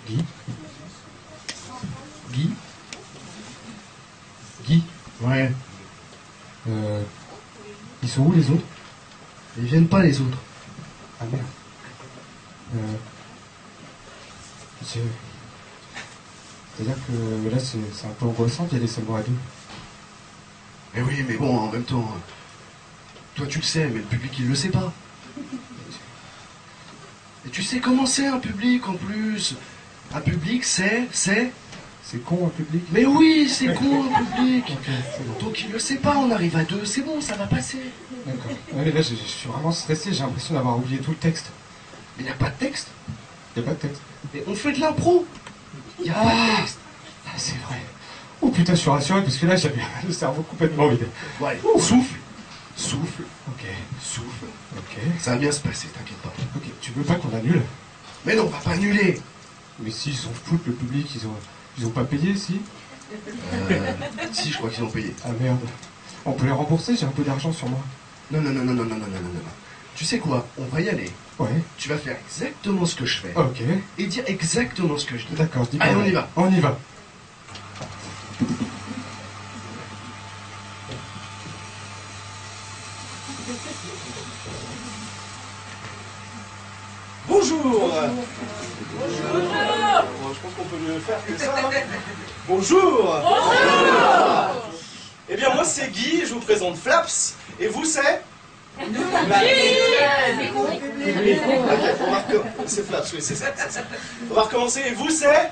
Guy? Guy? Guy? Ouais. Ils sont où les autres? Ils viennent pas les autres. Ah merde. C'est-à-dire que là c'est un peu angoissant d'y aller seulement à deux. Mais oui, mais bon, en même temps, toi tu le sais, mais le public il le sait pas. Et tu sais comment c'est un public en plus. Un public c'est... C'est con un public? Mais oui, c'est con un public. Ok, c'est bon. Donc il le sait pas, on arrive à deux, c'est bon, ça va passer. D'accord. Ouais, mais là je suis vraiment stressé, j'ai l'impression d'avoir oublié tout le texte. Mais il n'y a pas de texte. Y a pas de texte. Mais on fait de l'impro. Il n'y a pas de texte. Ah, c'est vrai. Oh putain, je suis rassuré parce que là j'avais le cerveau complètement vide. Ouais, souffle. Souffle. Ok. Souffle. Ok. Ça va bien se passer, t'inquiète pas. Ok, tu veux pas qu'on annule? Mais non, on va pas annuler. Mais si, ils s'en foutent, le public, ils ont pas payé, si? Si, je crois qu'ils ont payé. Ah merde. On peut les rembourser, j'ai un peu d'argent sur moi. Non. Tu sais quoi? On va y aller. Ouais. Tu vas faire exactement ce que je fais. Ok. Et dire exactement ce que je dis. D'accord, je dis pas. Allez, on y va. On y va. Bonjour. Bonjour. Bon, je pense qu'on peut mieux faire que ça. Hein. Bonjour. Bonjour. Eh bien, moi c'est Guy, je vous présente Flaps. Et vous c'est? C'est Flaps, oui, c'est ça. On va recommencer. Et vous c'est?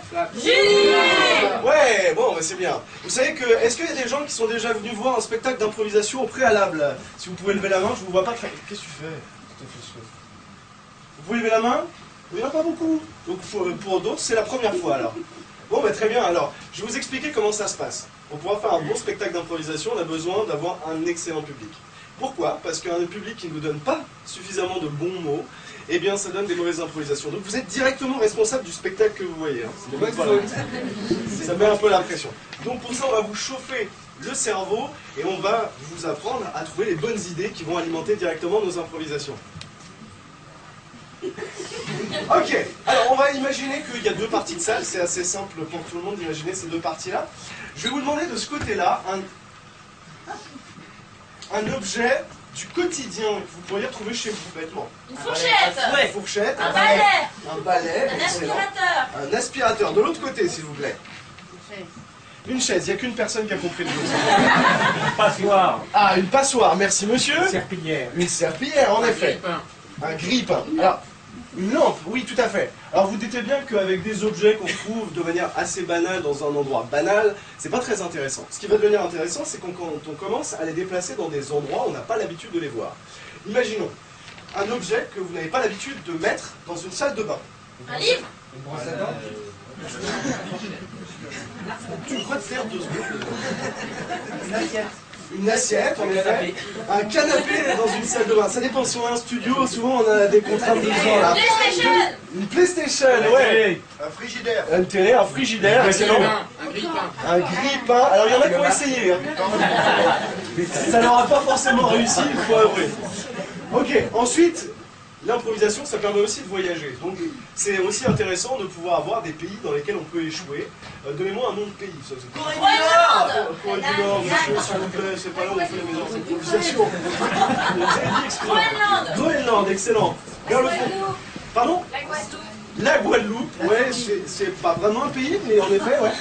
Ouais, bon, bah, c'est bien. Vous savez que, est-ce qu'il y a des gens qui sont déjà venus voir un spectacle d'improvisation au préalable? Si vous pouvez lever la main, je vous vois pas très... Qu'est-ce que tu fais? Vous pouvez lever la main? Il n'y en a pas beaucoup. Donc pour d'autres, c'est la première fois alors. Bon, bah, très bien. Alors, je vais vous expliquer comment ça se passe. Pour pouvoir faire un bon spectacle d'improvisation, on a besoin d'avoir un excellent public. Pourquoi? Parce qu'un public qui ne nous donne pas suffisamment de bons mots, eh bien, ça donne des mauvaises improvisations. Donc vous êtes directement responsable du spectacle que vous voyez. Hein. C'est votre faute. Ça met un peu l'impression. Donc pour ça, on va vous chauffer le cerveau et on va vous apprendre à trouver les bonnes idées qui vont alimenter directement nos improvisations. Ok, alors on va imaginer qu'il y a deux parties de salle, c'est assez simple pour tout le monde d'imaginer ces deux parties-là. Je vais vous demander de ce côté-là un objet du quotidien que vous pourriez retrouver chez vous bêtement. Une fourchette. Une fourchette. Un balai. Un balai. Un excellent. aspirateur. Un aspirateur. De l'autre côté, s'il vous plaît. Une chaise. Il n'y a qu'une personne qui a compris le jeu. Une passoire. Ah, une passoire. Merci, monsieur. Une serpillière. Une serpillière, en effet. Un grille-pain. Alors, une lampe, oui, tout à fait. Alors, vous doutez bien qu'avec des objets qu'on trouve de manière assez banale dans un endroit banal, c'est pas très intéressant. Ce qui va devenir intéressant, c'est quand on commence à les déplacer dans des endroits où on n'a pas l'habitude de les voir. Imaginons un objet que vous n'avez pas l'habitude de mettre dans une salle de bain. Un livre. Une brosse à dents. Tu me crois de faire 2 secondes. Une assiette. Une assiette, en Un effet. canapé. Un canapé dans une salle de bain. Ça dépend, si on a un studio, souvent on a des contraintes de ce genre là. PlayStation. Une PlayStation, ouais. Un frigidaire. Une télé, un frigidaire, excellent. Un grille-pain. Un grille-pain. Alors il y en a qui ont essayé. Hein. Ça n'aura pas forcément réussi, il faut avouer. Ok, ensuite, l'improvisation, ça permet aussi de voyager. Donc c'est aussi intéressant de pouvoir avoir des pays dans lesquels on peut échouer. Donnez-moi un nom de pays. Ça, Corée du Nord. Corée du Nord, monsieur, s'il vous plaît, c'est pas là où on fait les meilleures improvisations. Vous avez dit exprès. Groenland. Groenland, excellent. Vers le fond. Pardon? La Guadeloupe. La Guadeloupe, ouais, c'est pas vraiment un pays, mais en effet, ouais.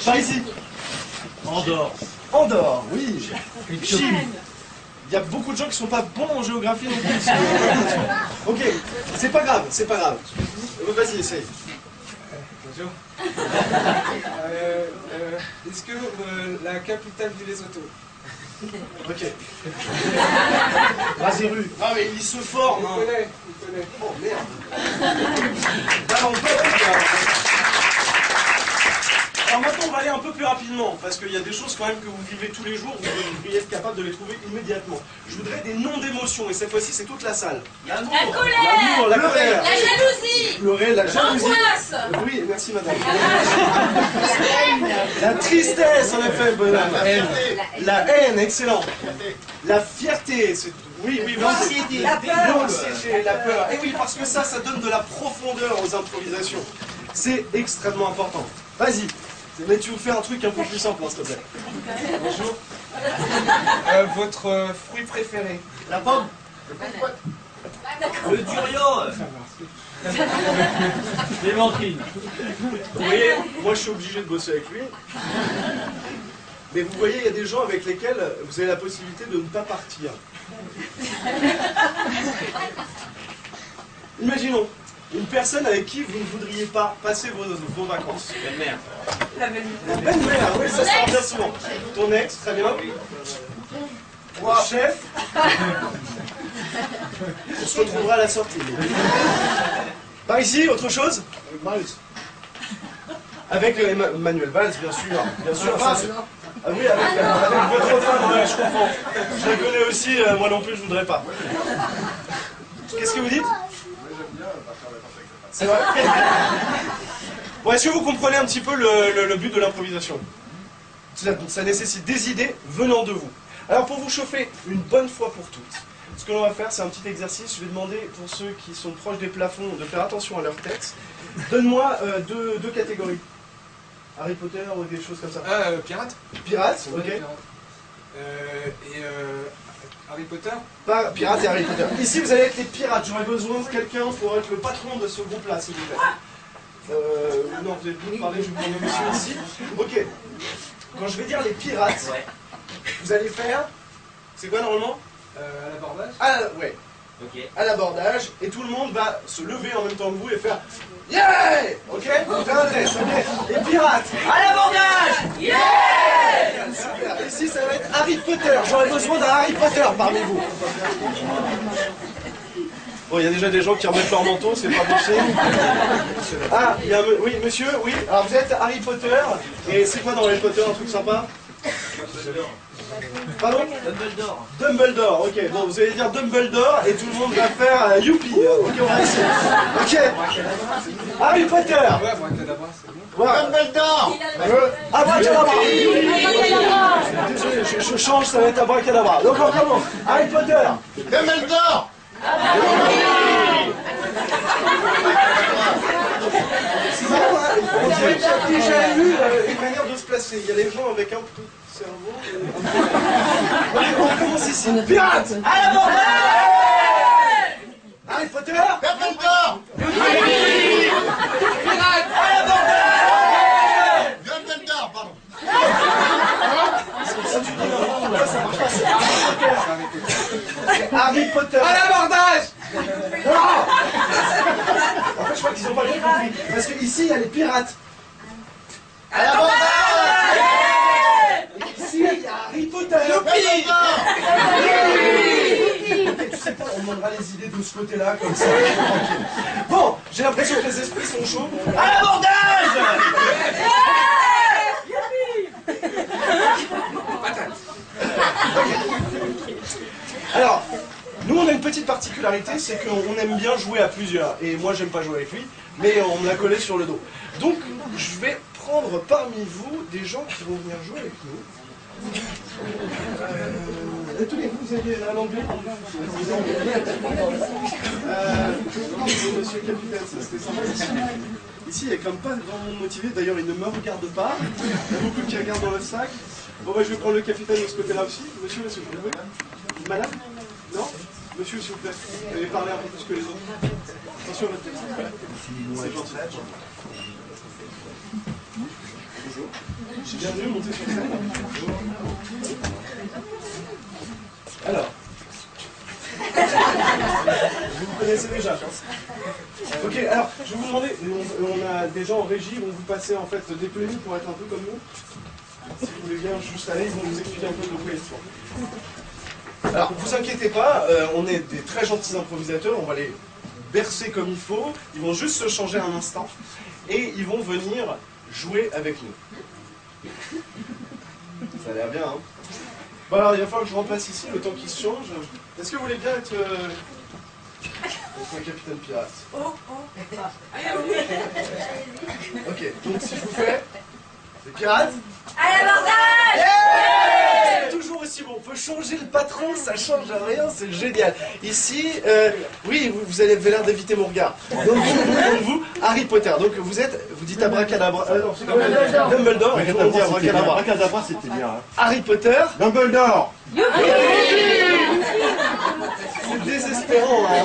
Par ici. Andorre. Andorre, oui. Chine. Il y a beaucoup de gens qui sont pas bons en géographie non plus. Ok, c'est pas grave, c'est pas grave. Vas-y, essaye. Bonjour. Est-ce que la capitale du Lesotho? Ok. Vas-y, rue. Ah, mais il se forme. Il Hein. connaît. Oh merde. Bah, alors maintenant, on va aller un peu plus rapidement, parce qu'il y a des choses quand même que vous vivez tous les jours, vous devriez être capable de les trouver immédiatement. Je voudrais des noms d'émotions, et cette fois-ci, c'est toute la salle. L'amour, La colère. l'amour, la colère. La jalousie. Pleurer, la jalousie. L'angoisse. Oui, merci madame. La tristesse, en effet. La fierté. La haine, excellent. La fierté, c'est... Oui, oui, L'anxiété. La peur. L'anxiété, la peur. Et oui, parce que ça donne de la profondeur aux improvisations. C'est extrêmement important. Vas-y. Mais tu veux faire un truc un peu plus simple, hein, s'il te plaît. Bonjour. Votre fruit préféré? La pomme. Le durian. Clémentine. Vous voyez, moi je suis obligé de bosser avec lui. Mais vous voyez, il y a des gens avec lesquels vous avez la possibilité de ne pas partir. Imaginons, une personne avec qui vous ne voudriez pas passer vos vacances. Belle-mère. La belle-mère, oui, ça revient souvent. Ton ex, très bien. Toi, chef. On se retrouvera à la sortie. Par ici, autre chose? Avec Manuel Valls, bien sûr. Bien sûr. Ah oui, avec votre femme, ouais, je comprends. Je la connais aussi, moi non plus, je voudrais pas. Qu'est-ce que vous dites? C'est vrai. Bon, est-ce que vous comprenez un petit peu le but de l'improvisation? Ça nécessite des idées venant de vous. Alors pour vous chauffer une bonne fois pour toutes, ce que l'on va faire, c'est un petit exercice. Je vais demander pour ceux qui sont proches des plafonds de faire attention à leur tête. Donne-moi deux catégories. Harry Potter ou des choses comme ça. Pirate. Pirates, ok. Harry Potter. Pas pirates et Harry Potter. Ici, vous allez être les pirates. J'aurais besoin de quelqu'un pour être le patron de ce groupe-là, s'il vous plaît. Non, vous êtes vous parler, je vais prendre le monsieur ici. Ok. Quand je vais dire les pirates, vous allez faire. C'est quoi normalement? À l'abordage. Ouais. Ok. À l'abordage, et tout le monde va se lever en même temps que vous et faire yeah! Ok? Faire un test, ok? Les pirates! À l'abordage! Yeah! Super. Ici, ça va être Harry Potter. J'aurais besoin d'un Harry Potter parmi vous. Bon, il y a déjà des gens qui remettent leur manteau, c'est pas possible. Ah, il y a oui, monsieur, oui. Alors, vous êtes Harry Potter, et c'est quoi dans Harry Potter, un truc sympa? Pardon? Dumbledore. Dumbledore, ok. Bon, vous allez dire Dumbledore et tout le monde va faire youpi. Ok, on va essayer. Ok. Harry Potter. Ouais, abracadabra, c'est bon. Voilà. Dumbledore. Abracadabra. Désolé, je change, ça va être abracadabra. Donc on commence. Harry Potter. Dumbledore. C'est marrant, hein. On dirait qu'il y a déjà eu une manière de se placer. Il y a les gens avec un peu de cerveau. On commence ici. Pirate. À l'abordage! Harry Potter. Dumbledore. À l'abordage! Dumbledore, pardon. Harry Potter. À l'abordage! Non. En fait, je crois qu'ils ont pas bien compris. Parce qu'ici, il y a les pirates. À l'abordage! Ici, il y a Harry Potter. Dumbledore. Ok, tu sais quoi, on demandera les idées de ce côté-là, comme ça. Tranquille. Bon, j'ai l'impression que les esprits sont chauds. À l'abordage! Alors, nous on a une petite particularité, c'est qu'on aime bien jouer à plusieurs. Et moi j'aime pas jouer avec lui, mais on me l'a collé sur le dos. Donc je vais prendre parmi vous des gens qui vont venir jouer avec nous. Tenez, vous avez l'anglais. Monsieur le capitaine, ça c'était sympa ici. Ici, il n'y a quand même pas grand monde motivé. D'ailleurs, il ne me regarde pas. Il y a beaucoup qui regardent dans le sac. Bon, bah, je vais prendre le capitaine de ce côté-là aussi. Monsieur, s'il vous plaît. Madame? Non? Monsieur, s'il vous plaît. Vous allez parler un peu plus que les autres. Attention à votre tête. C'est gentil. Bonjour. Bienvenue, montez sur scène. Alors. Vous vous connaissez déjà. Ok, alors, je vais vous demander, on a des gens en régie, vont vous passer en fait des PMI pour être un peu comme nous. Si vous voulez bien juste aller, ils vont vous expliquer un peu de quoi ils sont. Alors, vous inquiétez pas, on est des très gentils improvisateurs, on va les bercer comme il faut, ils vont juste se changer un instant, et ils vont venir jouer avec nous. Ça a l'air bien, hein? Bon alors, il va falloir que je remplace ici, le temps qu'il se change. Est-ce que vous voulez bien être un capitaine pirate? Ok, donc si je vous fais... Les pirates? À l'abordage! Toujours aussi si on peut changer le patron, ça change rien, c'est génial. Ici, oui, vous avez l'air d'éviter mon regard. Donc, je vous demande, vous, Harry Potter. Donc, vous dites abracadabra. Non, c'est Dumbledore. Et tout le monde dit abracadabra. Abracadabra, c'était bien. Hein. Harry Potter. Dumbledore. C'est désespérant. Hein.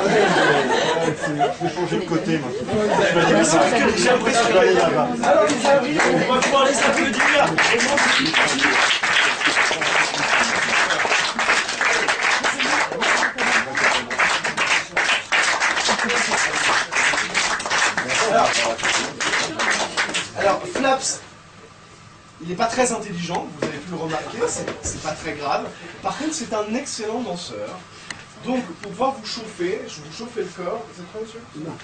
Faut changer de côté maintenant. J'ai l'impression que alors les amis, on va pouvoir les applaudir. Alors, Flaps, il n'est pas très intelligent, vous avez pu le remarquer, c'est pas très grave. Par contre, c'est un excellent danseur. Donc, pour pouvoir vous chauffer, je vais vous chauffer le corps. Vous êtes prêt, monsieur? Non.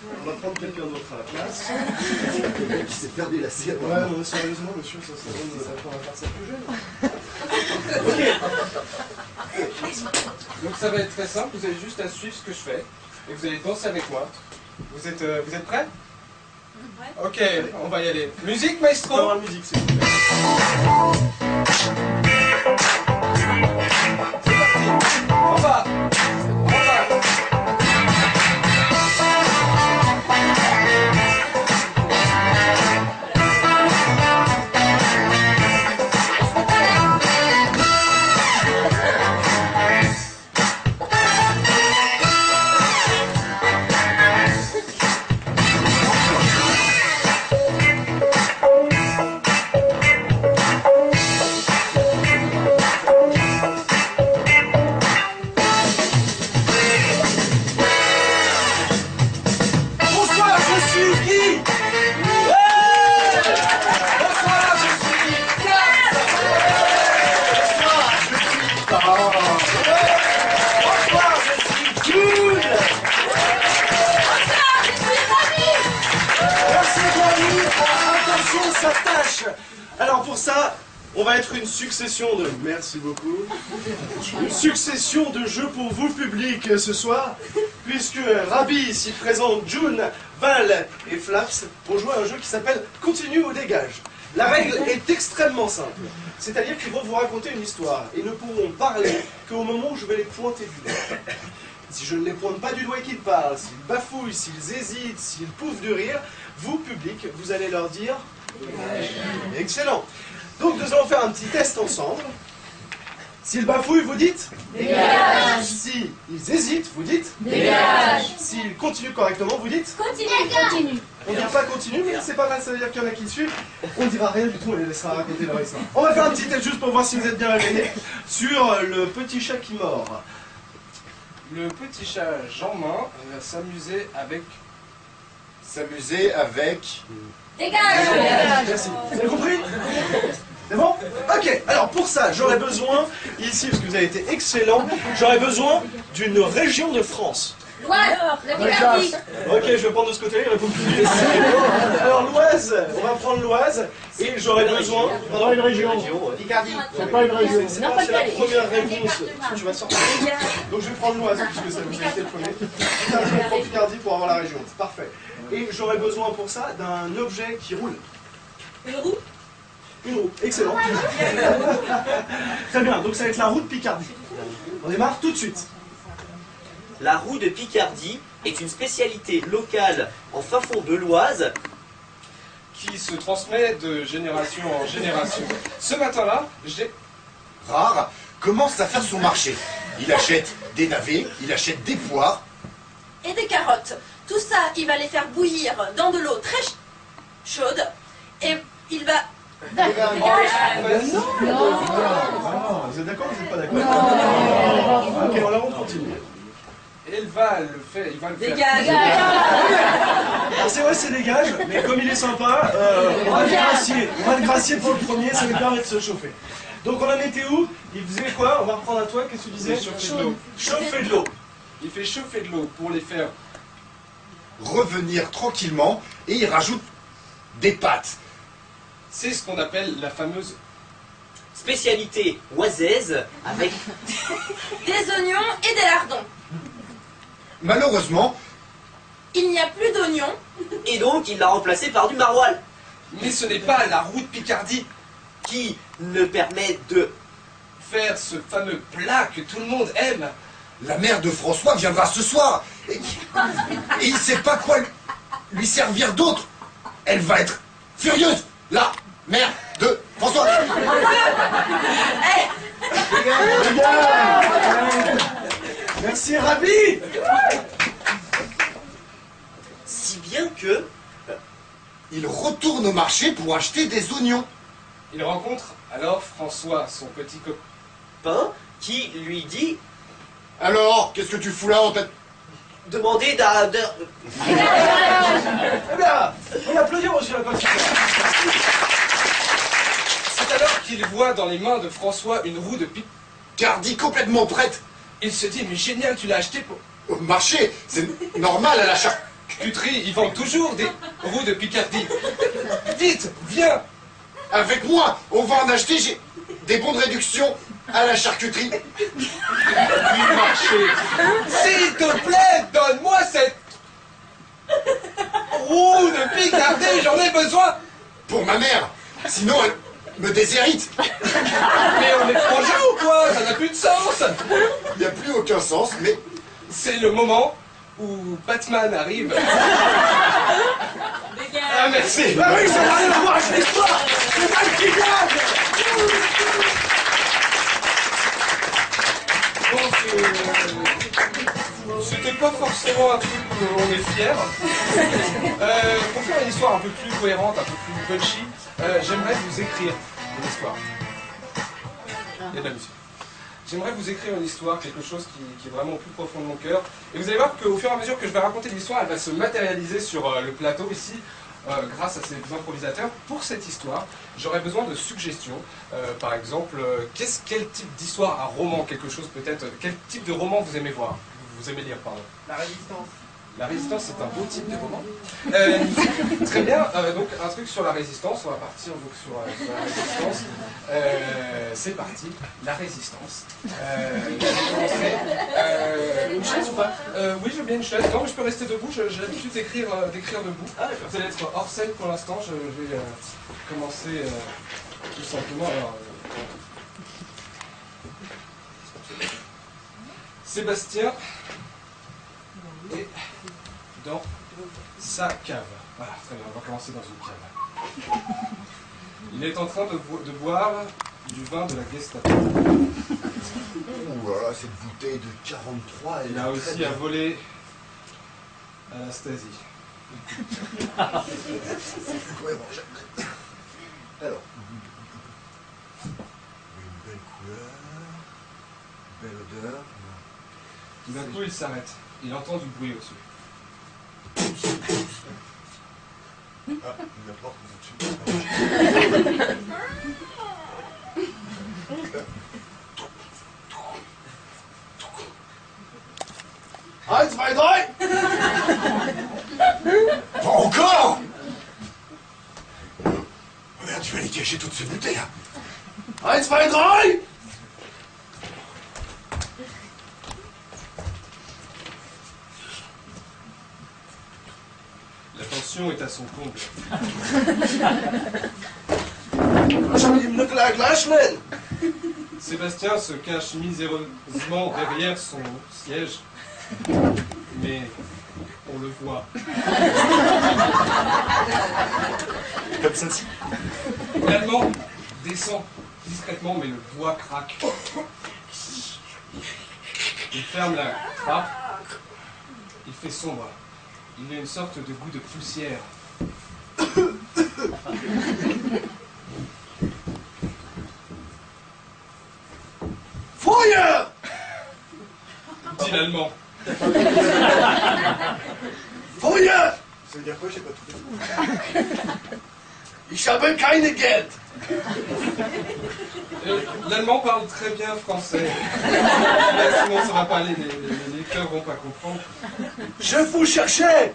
On va prendre quelqu'un d'autre à la place. Qui s'est perdu la scène. Ouais, non, sérieusement, monsieur, ça donne, on va faire ça plus jeune. Donc ça va être très simple, vous avez juste à suivre ce que je fais. Et vous allez danser avec moi. Vous êtes prêts? Ouais. Ok, on va y aller. Musique, On va maestro. avoir la musique, s'il vous plaît. On va. Bonsoir, je suis Guy. Bonsoir, je suis Flaps. Bonsoir, je suis Jude. Merci, Bonnie. Attention, ça tâche. Alors pour ça, on va être une succession de... Merci beaucoup. Une succession de jeux pour vous, public, ce soir, puisque Rabi, ici présent, June, Val et Flaps vont jouer à un jeu qui s'appelle Continue ou dégage. La règle est extrêmement simple. C'est-à-dire qu'ils vont vous raconter une histoire et ne pourront parler qu'au moment où je vais les pointer du doigt. Si je ne les pointe pas du doigt et qu'ils parlent, s'ils bafouillent, s'ils hésitent, s'ils pouffent de rire, vous, public, vous allez leur dire... Excellent. Donc nous allons faire un petit test ensemble. S'ils bafouillent, vous dites dégage. S'ils hésitent, vous dites dégage. S'ils continuent correctement, vous dites Continue. on ne dit pas continue, mais c'est pas mal, ça veut dire qu'il y en a qui suivent. On ne dira rien du tout, on les laissera raconter leur histoire. On va faire un petit test juste pour voir si vous êtes bien réveillés sur le petit chat qui mord. Le petit chat Jean-Main va s'amuser avec... Dégage. Merci. Vous avez compris? C'est bon? Ok, alors pour ça, j'aurais besoin, ici, parce que vous avez été excellent, j'aurais besoin d'une région de France. L'Oise. La Picardie. Ok, je vais prendre de ce côté, il répond plus vite. Alors l'Oise, on va prendre l'Oise, et j'aurais besoin... Pardon, une région. Picardie. C'est pas une région. C'est la première réponse que tu vas sortir. Donc je vais prendre l'Oise, puisque ça vous a été le premier. Je vais prendre Picardie pour avoir la région. Parfait. Et j'aurais besoin pour ça d'un objet qui roule. Une roue. Une roue, excellent. Très bien, donc ça va être la roue de Picardie. On démarre tout de suite. La roue de Picardie est une spécialité locale en fin fond de l'Oise. qui se transmet de génération en génération. Ce matin-là, j'ai... Rare commence à faire son marché. Il achète des navets, il achète des poires. Et des carottes. Tout ça, il va les faire bouillir dans de l'eau très chaude. Et il va... Non, vous êtes d'accord ou vous n'êtes pas d'accord? Ok, alors on continue. Et il va le faire. Dégage. Alors c'est vrai, c'est dégage, mais comme il est sympa, on va le gracier. On va le gracier pour le premier, ça lui permet de se chauffer. Donc on en était où? Il faisait quoi? On va reprendre à toi, qu'est-ce que tu disais? Chauffer de l'eau. Chauffer de l'eau. Il fait chauffer de l'eau pour les faire. Revenir tranquillement et il rajoute des pâtes. C'est ce qu'on appelle la fameuse... Spécialité oisaise avec Des oignons et des lardons. Malheureusement, Il n'y a plus d'oignons. et donc il l'a remplacé par du maroilles Mais ce n'est pas la roue de Picardie. qui ne permet de... faire ce fameux plat que tout le monde aime. La mère de François viendra ce soir. Et il ne sait pas quoi lui servir d'autre. Elle va être furieuse. La mère de François. Merci, Ravi. Si bien que... Il retourne au marché pour acheter des oignons. Il rencontre alors François, son petit copain. Pain qui lui dit Alors, qu'est-ce que tu fous là en tête? demander Eh bien, on applaudit aussi la bonne. C'est alors qu'il voit dans les mains de François une roue de Picardie complètement prête. Il se dit, mais génial, tu l'as acheté pour... Au marché, c'est normal à la charcuterie, ils vendent toujours des roues de Picardie. Vite, viens. Avec moi, on va en acheter, j'ai des bons de réduction à la charcuterie. Du marché. S'il te plaît, donne-moi cette roue de Picardie, j'en ai besoin. Pour ma mère, sinon elle me déshérite. Mais on est frangins ou quoi? Ça n'a plus de sens. Il n'y a plus aucun sens, mais... C'est le moment où Batman arrive. Ah, merci. Ah oui, ça n'a rien à voir avec l'histoire. C'est pas le qui gagne. Donc, c'était pas forcément un truc où on est fier. Pour faire une histoire un peu plus cohérente, un peu plus punchy, j'aimerais vous écrire une histoire. Il y a de la musique. J'aimerais vous écrire une histoire, quelque chose qui est vraiment au plus profond de mon cœur. Et vous allez voir qu'au fur et à mesure que je vais raconter l'histoire, elle va se matérialiser sur le plateau ici, grâce à ces improvisateurs. Pour cette histoire, j'aurais besoin de suggestions. Par exemple, quel type d'histoire, un roman, quelque chose peut-être, quel type de roman vous aimez voir? Vous aimez lire, pardon. La résistance. La résistance, c'est un beau type de roman. Très bien, donc un truc sur la résistance, on va partir donc sur la résistance. C'est parti, la résistance. Je vais commencer. Une chaise ou pas? Oui, je veux bien une chaise. Non, mais je peux rester debout, j'ai l'habitude d'écrire debout. Ah, vous allez être hors scène pour l'instant, je vais commencer tout simplement. Alors, Sébastien est dans sa cave. Voilà, très bien, on va commencer dans une cave. Il est en train de boire du vin de la Gestapo. Ouh là là, cette bouteille de 43, elle Il a aussi à voler Anastasie. Ouais, bon, alors, une belle couleur, belle odeur. Tout d'un coup, il s'arrête. Il entend du bruit au-dessus. Ah, la porte au-dessus. Eins, zwei, drei. Pas encore. Merde, tu vas aller cacher toutes ces bouteilles. Eins, zwei, drei. La tension est à son comble. Sébastien se cache miséreusement derrière son siège, mais on le voit. Comme celle-ci. L'Allemand descend discrètement, mais le bois craque. Il ferme la trappe. Il fait sombre. Il y a une sorte de goût de poussière. Feuer! Dit l'Allemand. Feuer! Ça veut dire quoi? J'ai pas tout fait. Ich habe keine Geld. L'Allemand parle très bien français. Là, sinon ça va pas aller, les cœurs vont pas comprendre. Je vous cherchais.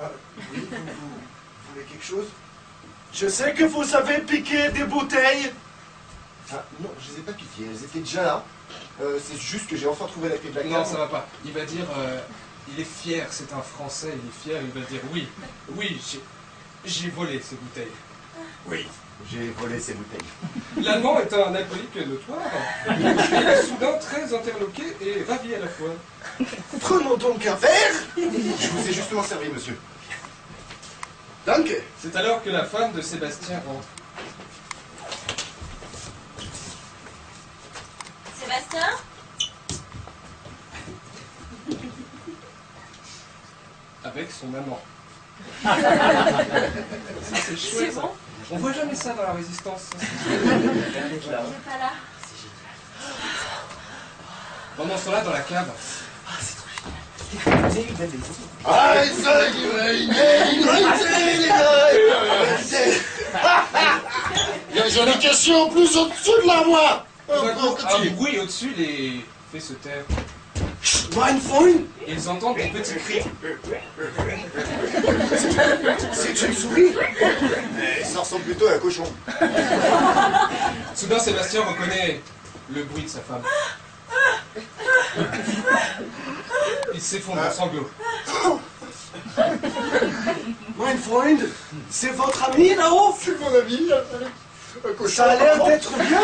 Ah, oui, vous voulez quelque chose? Je sais que vous avez piqué des bouteilles. Ah, non, je les ai pas piquées, elles étaient déjà là. C'est juste que j'ai enfin trouvé la clé de la cave. Non, ça va pas. Il va dire, il est fier, c'est un Français, il est fier, il va dire oui, j'ai volé ces bouteilles. Oui, j'ai volé ces bouteilles. L'Allemand est un alcoolique notoire. Il est soudain très interloqué et ravi à la fois. Prenons donc un verre. Je vous ai justement servi, monsieur. Danke. C'est alors que la femme de Sébastien rentre. Sébastien? Avec son amant. Ça, c'est chouette. C'est Ça. bon? On voit jamais ça dans la résistance. Il n'est pas là. Pendant ce temps-là, dans la cave. Il y a une jolie question en plus au-dessus de la moi. Tout d'un coup, un bruit au-dessus les fait se taire. Mein Freund. Et ils entendent des petits cris. C'est une souris. Ça ressemble plutôt à un cochon. Soudain, Sébastien reconnaît le bruit de sa femme. Il s'effondre en sanglots. Mein Freund, c'est votre ami là-haut? C'est mon ami, un cochon. Ça a l'air d'être bien.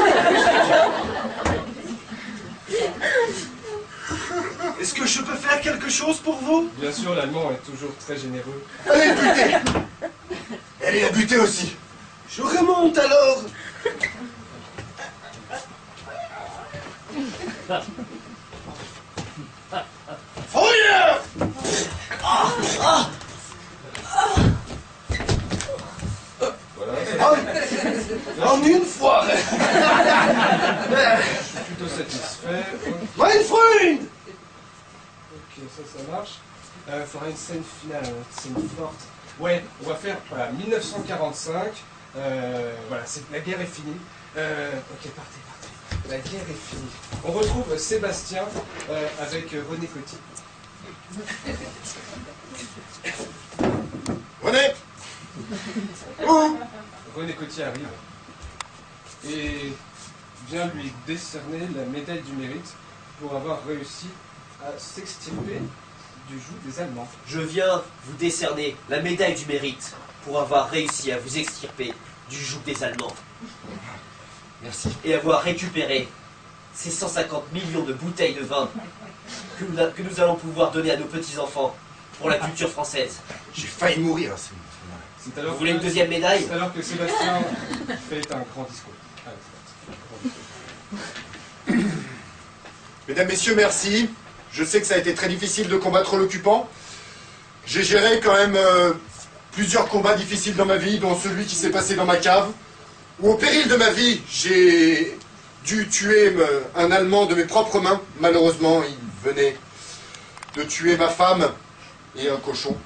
Est-ce que je peux faire quelque chose pour vous? Bien sûr, l'Allemand est toujours très généreux. Allez, butez. Elle est à buter aussi. Je remonte alors. Feuer! Voilà, En une fois. je suis plutôt satisfait. Mein Freund! Ok, ça marche. Il faudra une scène finale, une scène forte. Ouais, on va faire voilà, 1945. Voilà, la guerre est finie. Ok, partez. La guerre est finie. On retrouve Sébastien avec René Coty. René. Où? René Coty arrive et vient lui décerner la médaille du mérite pour avoir réussi à s'extirper du joug des Allemands. Je viens vous décerner la médaille du mérite pour avoir réussi à vous extirper du joug des Allemands. Merci. Et avoir récupéré ces 150 millions de bouteilles de vin que nous allons pouvoir donner à nos petits-enfants pour la culture française. J'ai failli mourir à ce moment-là. C'est alors Vous voulez que- une deuxième médaille? C'est alors que Sébastien fait un grand discours. Allez, c'est parti. Mesdames, Messieurs, merci. Je sais que ça a été très difficile de combattre l'occupant. J'ai géré quand même plusieurs combats difficiles dans ma vie, dont celui qui s'est passé dans ma cave, où au péril de ma vie, j'ai dû tuer un Allemand de mes propres mains. Malheureusement, il venait de tuer ma femme et un cochon.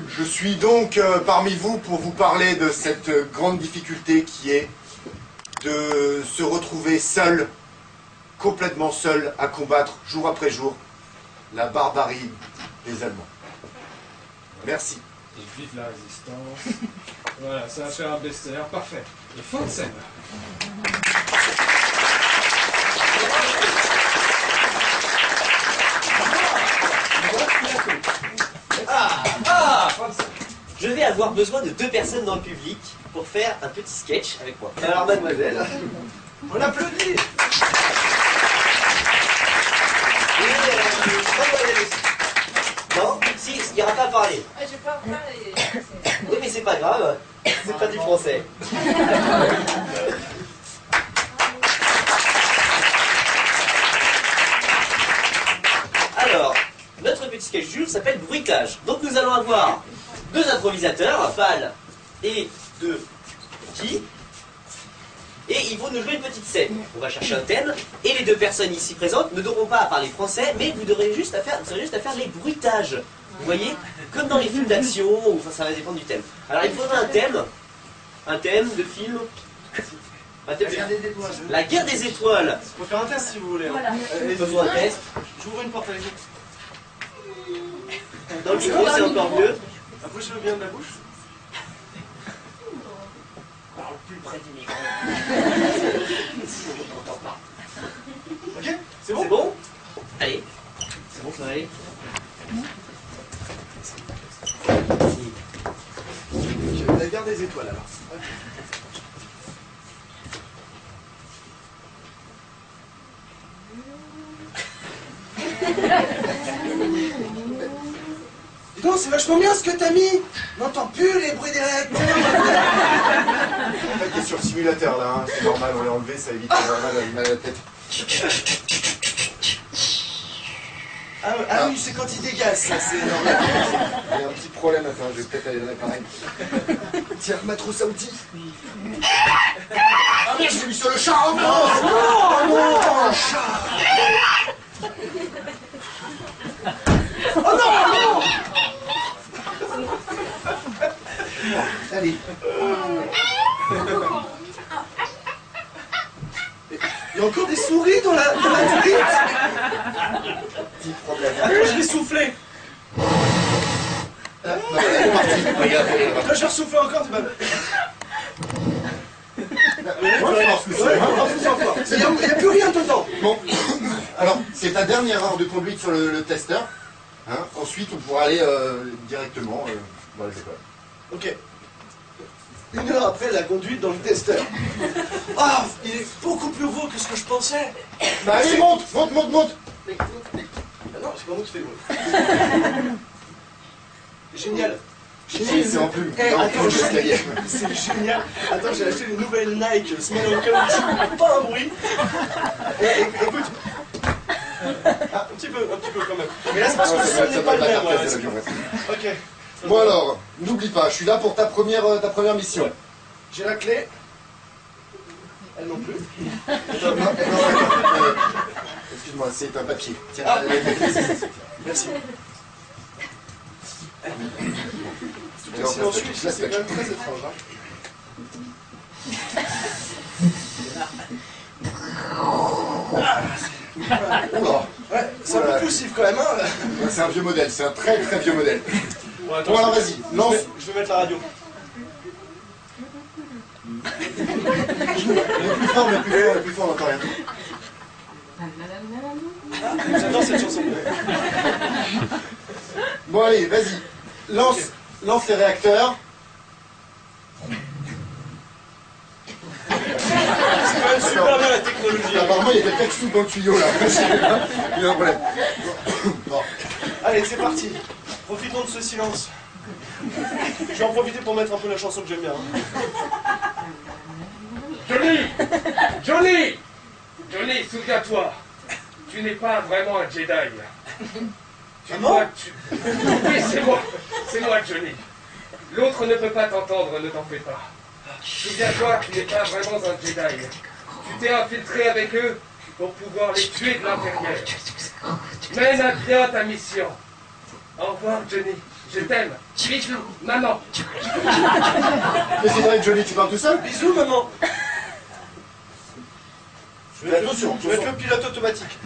Je suis donc parmi vous pour vous parler de cette grande difficulté qui est de se retrouver seul, complètement seul, à combattre jour après jour la barbarie des Allemands. Merci. Et vive la résistance. Voilà, ça va faire un best-seller, parfait. Et fin de scène. Fin de scène. Je vais avoir besoin de 2 personnes dans le public pour faire un petit sketch avec moi. Alors mademoiselle, On applaudit. et mademoiselle aussi. Non, si, il n'y aura pas à parler. Je vais pas parler. Oui, mais c'est pas grave, c'est pas du français. Alors, notre petit sketch du jour s'appelle bruitage. Donc nous allons avoir 2 improvisateurs, Val et 2 petits, et ils vont nous jouer une petite scène. On va chercher un thème, et les 2 personnes ici présentes ne devront pas parler français, mais vous aurez juste à faire les bruitages. Vous voyez? Comme dans les films d'action, ou enfin, ça va dépendre du thème. Alors il faudra un thème de film. Un thème de... La guerre des étoiles. On peut faire un test si vous voulez. Voilà. Faisons un test. J'ouvre une porte avec vous. Dans le micro, c'est encore mieux. Approchez-le bien de la bouche. Parle plus près du micro. Ok? C'est C'est bon? bon? Allez. C'est bon, ça va aller? La guerre des étoiles alors. Dis donc, c'est vachement bien ce que t'as mis. On n'entend plus les bruits des réacteurs. En fait, t'es sur le simulateur là, hein. C'est normal, on l'a enlevé, ça évite d'avoir mal à la tête. Ah oui, c'est quand il dégaze, ça, c'est normal. Il y a un petit problème, attends, je vais peut-être aller le réparer. Tiens, ma trousse à outils. Ah merde, je l'ai mis sur le chat. Oh non, non, le chat. Oh non, non. Allez. Il y a encore des souris dans la truite. Petit problème. Attends, je vais souffler. Ah, non, elle est partie. Regarde, Là, je vais ressouffler encore, tu vas... Il n'y a plus rien dedans. Bon, alors, c'est ta dernière heure de conduite sur le testeur. Hein. Ensuite, on pourra aller directement dans les écoles. Ok. 1 heure après la conduite dans le testeur. Ah, il est beaucoup plus beau que ce que je pensais. Bah allez, monte. Ah non, c'est pas moi qui fais le bruit. Génial. C'est en plume. Eh, Non, attends, l'escalier. c'est génial. Attends, j'ai acheté une nouvelle Nike Smell of Caoutchouc, pas un bruit. Écoute. Ah, un petit peu quand même. Mais là, c'est parce que le son n'est pas le même. Ouais, c'est bon. Ok. Bon alors, n'oublie pas, je suis là pour ta première mission. Ouais. J'ai la clé. Elle non plus. Excuse-moi, c'est un papier. Tiens, Ah. Merci. Alors, Silencieux, là, c'est quand même très étrange. Oula. Ouais, c'est un peu poussif quand même. Hein. Ouais, c'est un vieux modèle, c'est un très très vieux modèle. Bon, attends, Bon alors vas-y, lance. Je vais mettre la radio. Le plus fort, on n'entend rien. Ah, j'adore cette chanson. Bon allez, vas-y. Lance les réacteurs. C'est quand même super bien la technologie. Apparemment, il y a quelqu'un qui souffle dans le tuyau là. Il y a un problème. Bon. Allez, c'est parti. Profitons de ce silence. Je vais en profiter pour mettre un peu la chanson que j'aime bien. Johnny, souviens-toi, tu n'es pas vraiment un Jedi. Ah non? Oui, c'est moi, Johnny. L'autre ne peut pas t'entendre, ne t'en fais pas. Souviens-toi, tu n'es pas vraiment un Jedi. Tu t'es infiltré avec eux pour pouvoir les tuer de l'intérieur. Mène à bien ta mission. Au revoir, Johnny. Je t'aime. Bisous, maman. Mais c'est vrai, Johnny, tu parles tout seul? Bisous, maman. Attention, Je vais être le pilote automatique.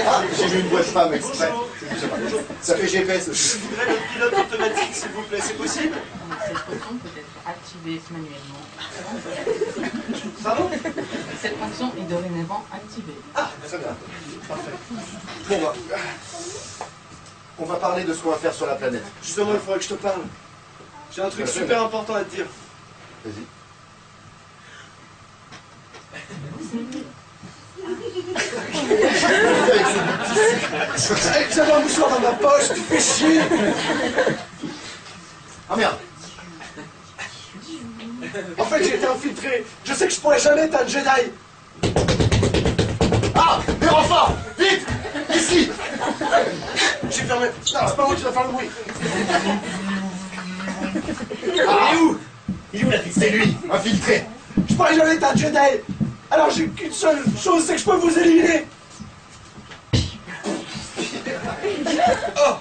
Ah, j'ai vu une voix de femme exprès. Bonjour. Ça fait GPS. Je voudrais le pilote automatique, s'il vous plaît. C'est possible? Cette fonction peut être activée manuellement. Pardon? Cette fonction est dorénavant activée. Ah, très bien. Parfait. Bon, bah, on va parler de ce qu'on va faire sur la planète. Justement, il faudrait que je te parle. J'ai un truc super important à te dire. Vas-y. J'avais un mouchoir dans ma poche, tu fais chier. Ah merde. En fait, j'ai été infiltré. Je sais que je pourrais jamais être un Jedi. Ah, mais enfin, vite, ici. J'ai fermé. Non, c'est pas moi qui dois faire le bruit. Ah, Il est où la fille? c'est lui, infiltré. Je pourrais jamais être un Jedi. Alors j'ai qu'une seule chose, c'est que je peux vous éliminer. Oh.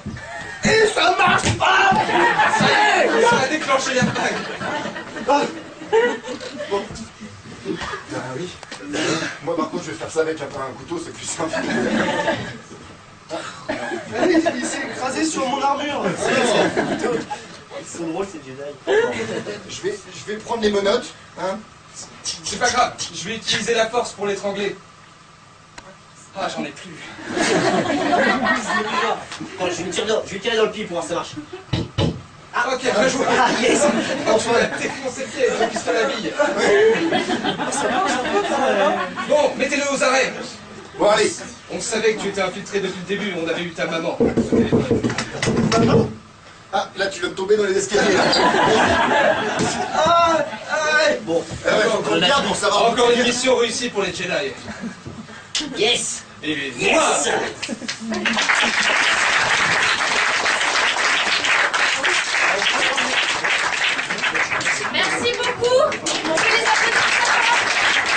Et ça marche pas. Ça a déclenché la vague. Ah. Bon. Ah oui. Moi par contre je vais faire ça avec un couteau, c'est plus simple. Allez, il s'est écrasé sur mon armure. Ils sont drôles ces Jedi. Je vais prendre les menottes, hein. C'est pas grave, je vais utiliser la force pour l'étrangler. Ah, j'en ai plus. Attends, je vais lui tirer dans le pied pour voir si ça marche. Ah, Ok, bien joué. Ah, yes. Oh, tu m'as défoncé le pied avec ton pistolet à billes. Bon, mettez-le aux arrêts. Bon, allez. On savait que tu étais infiltré depuis le début, on avait eu ta maman. Ah, là, tu viens de tomber dans les escaliers. Là. Bon, Ah ouais, faut qu'on regarde pour savoir. Encore une mission réussie pour les Jedi. yes. Et Yes. Merci beaucoup. On fait les applaudissements.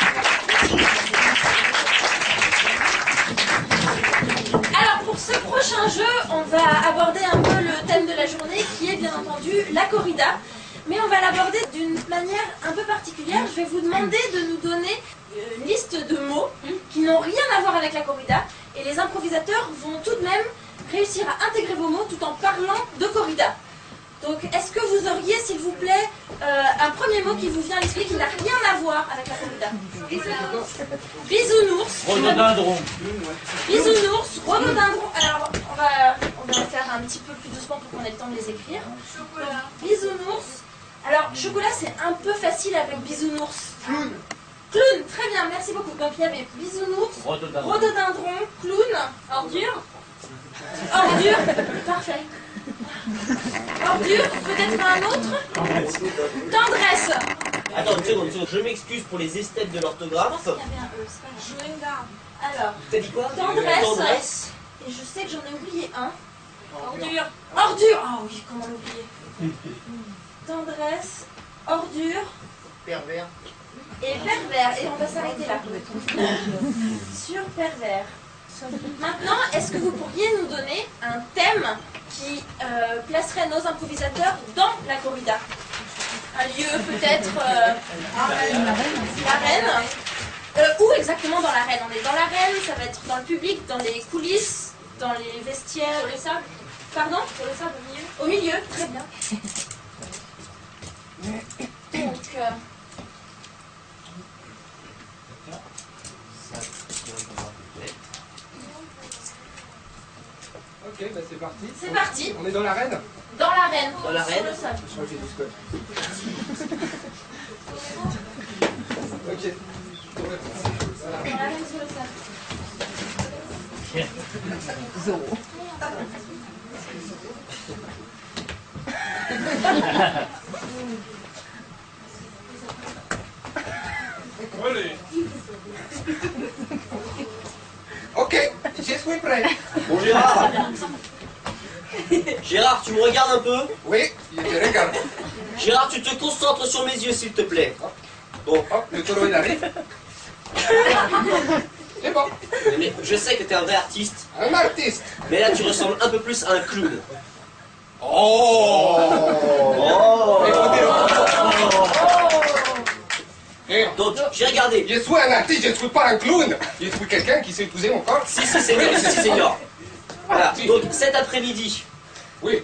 Alors pour ce prochain jeu, on va aborder un peu le thème de la journée qui est bien entendu la corrida. Mais on va l'aborder d'une manière un peu particulière. Je vais vous demander de nous donner une liste de mots qui n'ont rien à voir avec la corrida. Et les improvisateurs vont tout de même réussir à intégrer vos mots tout en parlant de corrida. Donc, est-ce que vous auriez, s'il vous plaît, un premier mot qui vous vient à l'esprit qui n'a rien à voir avec la corrida? Bisounours. Rhododendron. Bisounours, rhododendron. Alors, on va faire un petit peu plus doucement pour qu'on ait le temps de les écrire. Bisounours. Alors, chocolat, c'est un peu facile avec bisounours. Clown. Clown, très bien, merci beaucoup. Donc, il y avait bisounours, Rhododendron. rhododendron, clown, ordure. Ordure, parfait. Ordure, peut-être un autre. Tendresse. Attends, une seconde. Je m'excuse pour les esthètes de l'orthographe. Il y avait un E, c'est pas grave. Alors, T'as dit quoi? tendresse. Et je sais que j'en ai oublié un. Ordure. Ordure. Ah oui, comment l'oublier? Tendresse, ordure Pervers. et pervers. Et on va s'arrêter là. Sur pervers. Maintenant, est-ce que vous pourriez nous donner un thème qui placerait nos improvisateurs dans la corrida? Un lieu peut-être... l'arène. Où exactement dans l'arène? On est dans l'arène, ça va être dans le public, dans les coulisses, dans les vestiaires. Sur le sable. Pardon? Sur le sable, au milieu. Au milieu, très bien. Donc... Ok, bah c'est parti. c'est parti. On est dans l'arène. Dans l'arène. Dans l'arène. Sur le sable. Je crois que j'ai du scotch. Ok. Dans l'arène sur le sable. Allez. Ok, je suis prêt. Bon, Gérard. Gérard, tu me regardes un peu? Oui, je te regarde. Gérard, tu te concentres sur mes yeux, s'il te plaît. Bon. Hop, le taureau il arrive. C'est bon. Mais je sais que t'es un vrai artiste, Un artiste. mais là tu ressembles un peu plus à un clown. Oh. Oh. Donc, Donc, j'ai regardé. je suis un artiste, je ne suis pas un clown. Je suis quelqu'un qui sait épouser mon corps. Si, senior. Voilà. Donc, cet après-midi, Oui,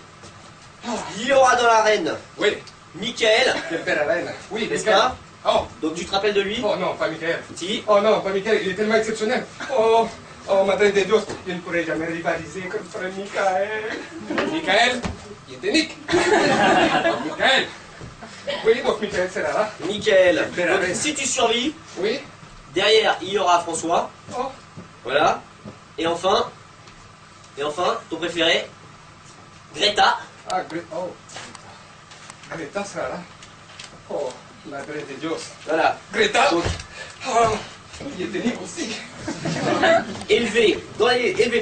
il y aura dans l'arène oui. Michael, Le père Alain. Oui, n'est-ce Michael. pas? Oh, Donc, tu te rappelles de lui? oh non, pas Michael. Si. Oh non, pas Michael, il est tellement exceptionnel. Oh, Madre de Dios, je ne pourrais jamais rivaliser contre Michael. Michael, il était Nick. Michael. Oui, donc Michael sera là. Michael. Père Donc, Alain. si tu survis, Oui. derrière, il y aura François. Oh, Voilà. Et enfin, ton préféré, Greta. ah, oh. Greta sera là. Oh, Madre de Dios. Voilà. Greta. Donc, Oh, il était Nick aussi. élevé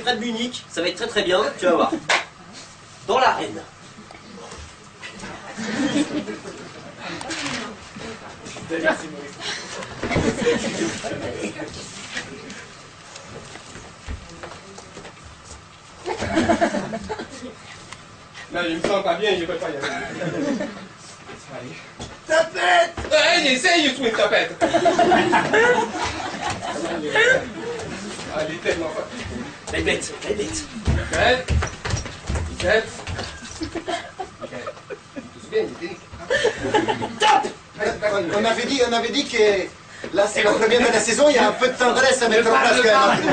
près de Munich, ça va être très très bien, tu vas voir. Dans l'arène. Là, il me sent pas bien, je ne peux pas y aller. Tapette. Hey, essaye, je suis une tapette. Ah, il est tellement fort. La bête. Michael. Michael. Michael. Tu te souviens, il était Nick. On avait dit que là, c'est la première de la saison, il y a un peu de tendresse à mettre en place quand même.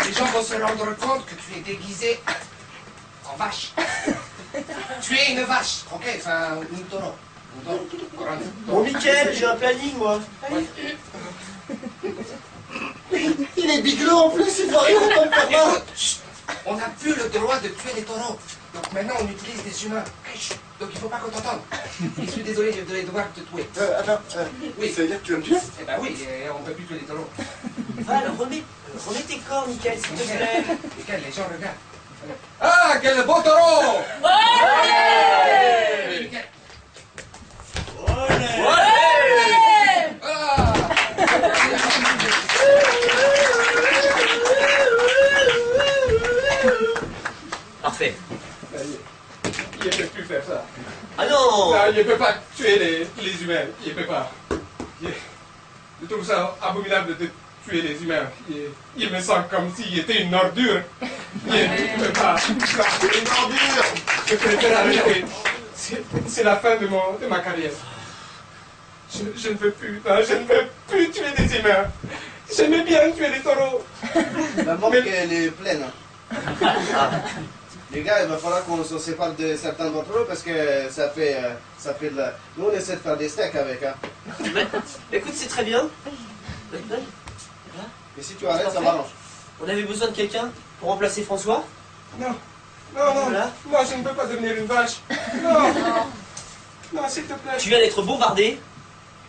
Les gens vont se rendre compte que tu es déguisé en vache. tuer une vache. Ok, c'est un taureau. Bon, Mickaël, j'ai un planning, moi. Il est biglot en plus, il voit rien dans le pervers. Écoute, chut, on n'a plus le droit de tuer les taureaux. Donc maintenant, on utilise des humains. Ok, chut, donc il ne faut pas qu'on t'entende. Je suis désolé, je vais devoir te tuer. Attends, oui, ça veut dire que tu vas me tuer? Eh ben oui, on ne peut plus tuer les taureaux. Val, remets tes corps, Mickaël, s'il te plaît. Mickaël, les gens regardent. Ah, quel beau taureau! Ouais. Mickaël. Ah. Parfait. Il ne peut plus faire ça. Ah non! Non, il ne peut pas tuer les humains. Il ne peut pas. Je trouve ça abominable de tuer les humains. Il me sent comme s'il était une ordure. Il ne peut pas. Une ordure. Je préfère arrêter. C'est la fin de ma carrière. Je ne veux plus. Non, je ne veux plus tuer des humains. J'aimais bien tuer les taureaux. La mort elle est pleine. Les gars, il va falloir qu'on se sépare de certains d'entre eux parce que ça fait de la... Nous, on essaie de faire des steaks avec, hein. Mais, écoute, c'est très bien. Et si tu arrêtes, ça m'arrange. On avait besoin de quelqu'un pour remplacer François. Non. Non, non. Voilà. Non, je ne peux pas devenir une vache. Non. Non, s'il te plaît. Tu viens d'être bombardé.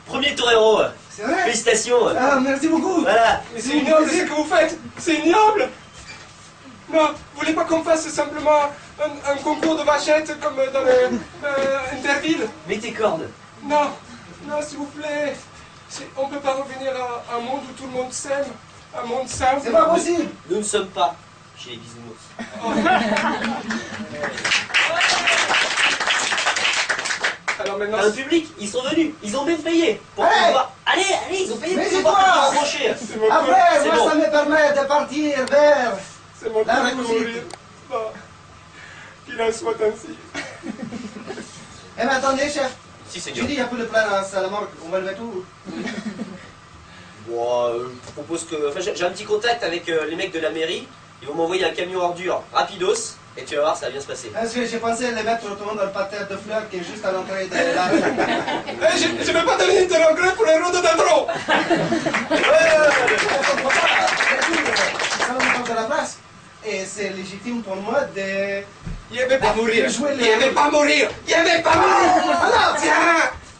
Premier torero. C'est vrai? Félicitations. Ah, merci beaucoup. Voilà. Mais c'est ignoble ce que vous faites. C'est ignoble. Non, vous voulez pas qu'on fasse simplement un concours de vachettes comme dans Interville? Mets tes cordes. Non, non, s'il vous plaît. On ne peut pas revenir à un monde où tout le monde s'aime. Un monde simple. C'est pas possible. Nous ne sommes pas chez les bisounours. Alors maintenant, T'as un public, ils sont venus, ils ont même payé pour Hey pouvoir... Allez, ils ont payé Mais pour c'est pouvoir quoi brancher. c'est mon tour. Après, C'est moi, bon. ça me permet de partir vers... C'est mon La tour de réussite. mourir. Bon. Qu'il en soit ainsi. Eh ben, attendez, chef. Si, Tu seigneur. dis, il y a plus de place à la morgue. On va lever tout. Bon, je propose que... Enfin, j'ai un petit contact avec les mecs de la mairie. Ils vont m'envoyer un camion ordure rapidos. Et tu vas voir, ça va bien se passer. Parce que j'ai pensé les mettre justement dans le parterre de fleurs qui est juste à l'entrée de la rue. Eh, je ne veux pas devenir de l'engrais pour les rhododendrons. Ça va me prendre de la place. Et c'est légitime pour moi de... Il ne veut pas mourir. Jouer les- Il ne veut pas mourir. Il ne veut pas mourir. Alors,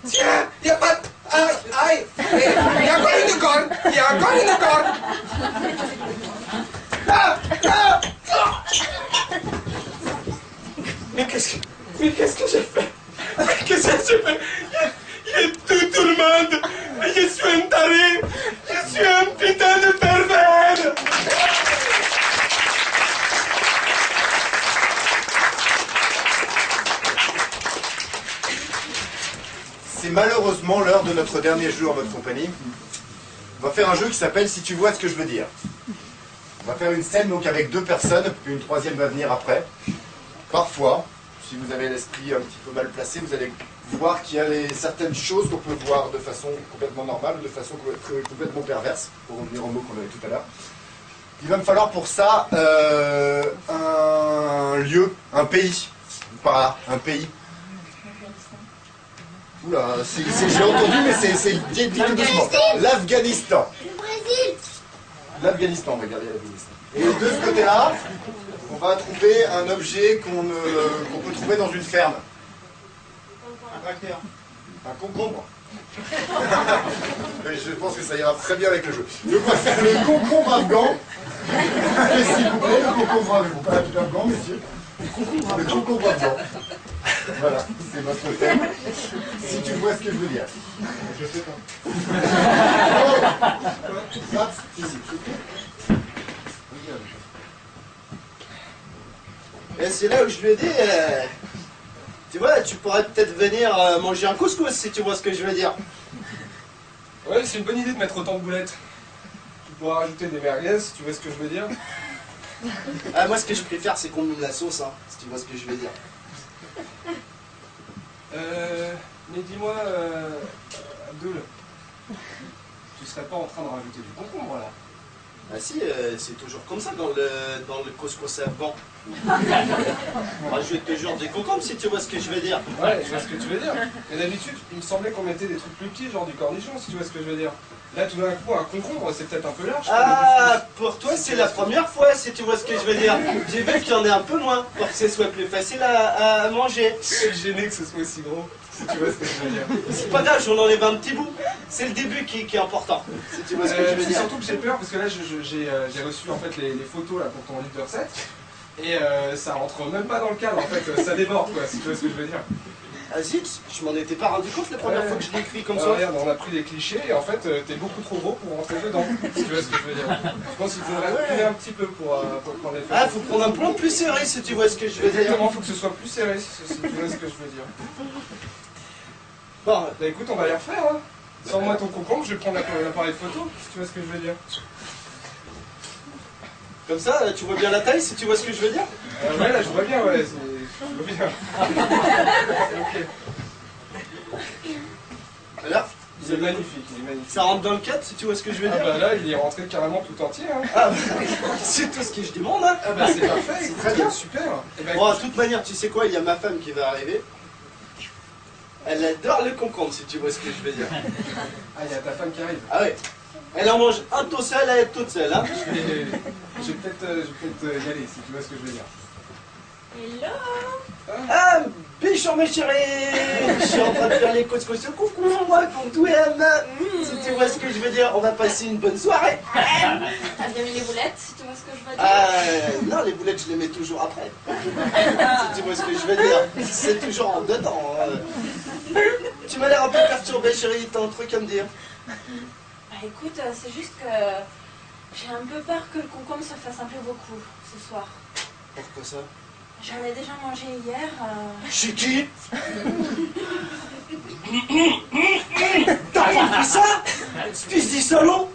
Tiens, il n'y a pas... Aïe, aïe. Il y a encore une corde. Il y a encore une corde. Mais qu'est-ce que j'ai fait? Qu'est-ce que j'ai fait? Il est tout le monde. Je suis un taré. Je suis un putain de pervers. C'est malheureusement l'heure de notre dernier jeu en votre compagnie. On va faire un jeu qui s'appelle Si tu vois ce que je veux dire. On va faire une scène donc avec deux personnes, puis une troisième va venir après. Parfois, si vous avez l'esprit un petit peu mal placé, vous allez voir qu'il y a certaines choses qu'on peut voir de façon complètement normale ou de façon complètement perverse, pour revenir au mot qu'on avait tout à l'heure. Il va me falloir pour ça un lieu, un pays. Pas un pays. Oula, j'ai entendu, mais c'est dit tout doucement. L'Afghanistan. Le Brésil. L'Afghanistan, regardez l'Afghanistan. Et de ce côté-là, on va trouver un objet qu'on peut trouver dans une ferme. Un tracteur. Un concombre. Mais je pense que ça ira très bien avec le jeu. Donc on va faire le concombre afghan. S'il vous plaît, le concombre afghan. Pas afghan, messieurs. Le concombre afghan. Voilà, c'est votre thème. Si tu vois ce que je veux dire. Je sais pas. Ça, ici. Et c'est là où je lui ai dit, tu vois, tu pourrais peut-être venir manger un couscous si tu vois ce que je veux dire. Ouais, c'est une bonne idée de mettre autant de boulettes. Tu pourras rajouter des merguez, si tu vois ce que je veux dire. Ah, moi, ce que je préfère, c'est qu'on met de la sauce, hein, si tu vois ce que je veux dire. Mais dis-moi, Abdul, tu serais pas en train de rajouter du concombre là? Ah si, c'est toujours comme ça dans le couscous afghan. Moi, je te jure des concombres si tu vois ce que je veux dire. Ouais, je vois ce que tu veux dire. Mais d'habitude, il me semblait qu'on mettait des trucs plus petits, genre du cornichon, si tu vois ce que je veux dire. Là, tout d'un coup, un concombre, c'est peut-être un peu large. Ah, pour toi, c'est la première fois, si tu vois ce que je veux dire. J'ai vu qu'il y en ait un peu moins, pour que ce soit plus facile à manger. Je suis gêné que ce soit aussi gros, si tu vois ce que je veux dire. C'est pas grave, j'en enlève un petit bout. C'est le début qui est important, si tu vois ce que je veux C'est dire. surtout que j'ai peur, parce que là, j'ai reçu en fait les photos là, pour ton livre de recettes. Et ça rentre même pas dans le cadre, en fait, ça déborde, quoi, si tu vois ce que je veux dire. Ah zut, je m'en étais pas rendu compte la première fois que je l'ai écrit comme ça. Regarde, on a pris des clichés et en fait, t'es beaucoup trop gros pour rentrer dedans, si tu vois ce que je veux dire. Je pense qu'il faudrait reculer un petit peu pour prendre les photos. Ah, faut prendre un plan plus serré si tu vois ce que je veux dire. Exactement, faut que ce soit plus serré, si tu vois ce que je veux dire. Bon, Bah écoute, on va les refaire, hein. Sors-moi ton concombre, je vais prendre l'appareil photo, si tu vois ce que je veux dire. comme ça, tu vois bien la taille si tu vois ce que je veux dire. Ouais, là, je vois bien, ouais, je vois bien. Ok. Là, Il est magnifique, il est magnifique. ça rentre dans le cadre si tu vois ce que je veux Ah dire. bah là, il est rentré carrément tout entier, hein. Ah, bah, c'est tout ce que je demande, hein. Ah bah c'est parfait, C'est écoute, très bien. super. Eh ben, Bon, de écoute, toute manière, tu sais quoi, il y a ma femme qui va arriver. Elle adore le concombre, si tu vois ce que je veux dire. ah, il y a ta femme qui arrive. Ah ouais. Elle en mange un tout seul, elle est toute seule, hein. Je vais peut-être y aller, si tu vois ce que je veux dire. Hello. Ah, bichon mes chéris. Je suis en train de faire les couscous. Coucou, moi, pour tout et à main. Si tu vois ce que je veux dire, on va passer une bonne soirée. T'as bien mis les boulettes, si tu vois ce que je veux dire. Non, les boulettes, je les mets toujours après. Si tu vois ce que je veux dire. C'est toujours en dedans. Tu m'as l'air un peu perturbé, chérie. T'as un truc à me dire? Bah écoute, c'est juste que j'ai un peu peur que le concombre se fasse un peu beaucoup ce soir. Pourquoi ça? J'en ai déjà mangé hier. Chez qui? T'as pas fait ça? Fils de salaud!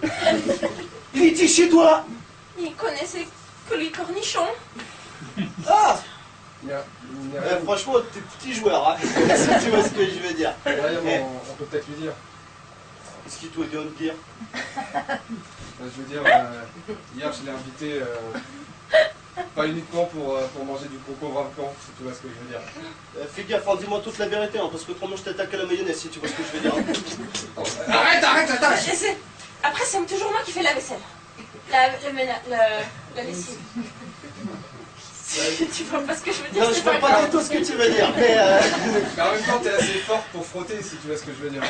Il était chez toi! Il connaissait que les cornichons. Ah! Il n'y a rien. Franchement, t'es petit joueur, hein. Si tu vois ce que je veux dire. Derrière, on peut peut-être lui dire. Qu'est-ce qu'il doit me dire? Je veux dire, hier je l'ai invité, pas uniquement pour manger du concombre afghan, si tu vois ce que je veux dire. Fais gaffe, hein, dis-moi toute la vérité, hein, parce qu'autrement je t'attaque à la mayonnaise, si tu vois ce que je veux dire. Arrête, attends! Après, c'est toujours moi qui fais la vaisselle. La lessive. Tu vois pas ce que je veux dire? Non, je c'est vois pas grave. du tout ce que tu veux dire, mais Mais en même temps, t'es assez forte pour frotter, si tu vois ce que je veux dire.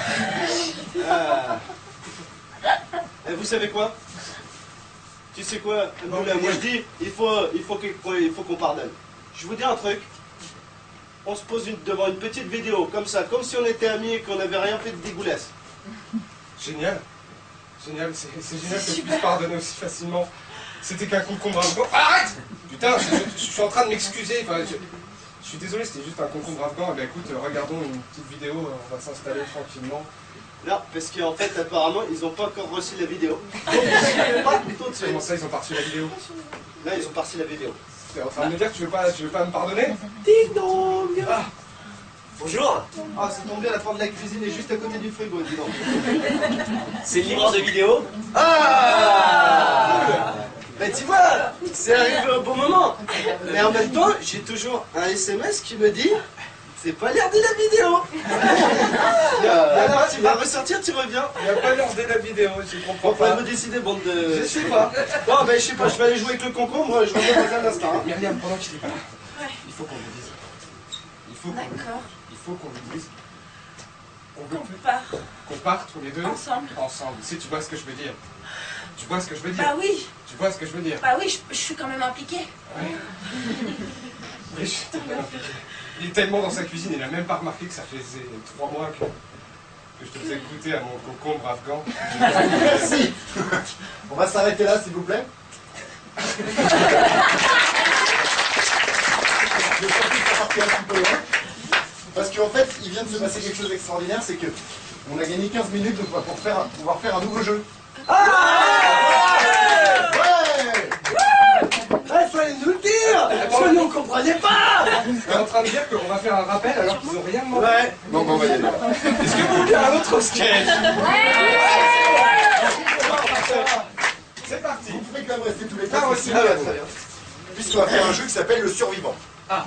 vous savez quoi? Tu sais quoi, Moulin, moi je dis, il faut qu'on pardonne. Je vous dis un truc. On se pose devant une petite vidéo, comme ça, comme si on était amis et qu'on n'avait rien fait de dégueulasse. Génial. Génial, c'est génial que tu puisses pardonner aussi facilement. C'était qu'un concombre afghan. Arrête! Putain, je suis en train de m'excuser. Enfin, je suis désolé, c'était juste un concombre afghan. Eh bien écoute, regardons une petite vidéo, on va s'installer tranquillement. Non, parce qu'en fait, apparemment, ils n'ont pas encore reçu la vidéo. Donc, ils pas tout de suite. Comment ça, ils ont pas reçu la vidéo? Là, ils ont pas reçu la vidéo. T'es en train de me dire que tu veux pas me pardonner? Ding dong! Ah, Bonjour, Ah, c'est tombé, la porte de la cuisine est juste à côté du frigo, dis donc. c'est le livreur de vidéo. Ah! Ben tu vois, c'est arrivé au bon moment. Mais en même temps, j'ai toujours un SMS qui me dit c'est pas l'heure de la vidéo. Alors tu vas ressortir, tu reviens. il n'y a pas l'heure de la vidéo, je comprends On va pas. me décider, bande de... Je sais pas. Bon, ben je sais pas, je vais aller jouer avec le concombre, je reviens dans un instant. Hein. Myriam, pendant qu'il est pas là, Ouais. il faut qu'on lui dise. D'accord. Il faut qu'on lui dise. On veut plus Part qu'on parte tous les deux ensemble. ensemble. Si tu vois ce que je veux dire. Tu vois ce que je veux dire. Bah oui, Tu vois ce que je veux dire. bah oui, je suis quand même impliquée. Oui, je suis tellement impliqué. Il est tellement dans sa cuisine, il n'a même pas remarqué que ça faisait 3 mois que je te faisais goûter à mon concombre afghan. Merci. On va s'arrêter là, s'il vous plaît. Je vais sortir pour partir un petit peu loin. Parce qu'en fait, il vient de se passer quelque chose d'extraordinaire, c'est que on a gagné 15 minutes pour pouvoir faire un nouveau jeu. Il fallait nous le dire. Ça, nous on comprenait pas. Tu es en train de dire qu'on va faire un rappel alors qu'ils n'ont rien demandé. Ouais. Bon, on va y aller. Est-ce que vous voulez un autre sketch? C'est parti. Vous pouvez quand même rester tous les Ah, quatre. ouais, ici, c'est bien, vous. très bien. Puisqu'on va faire un jeu qui s'appelle le survivant. Ah.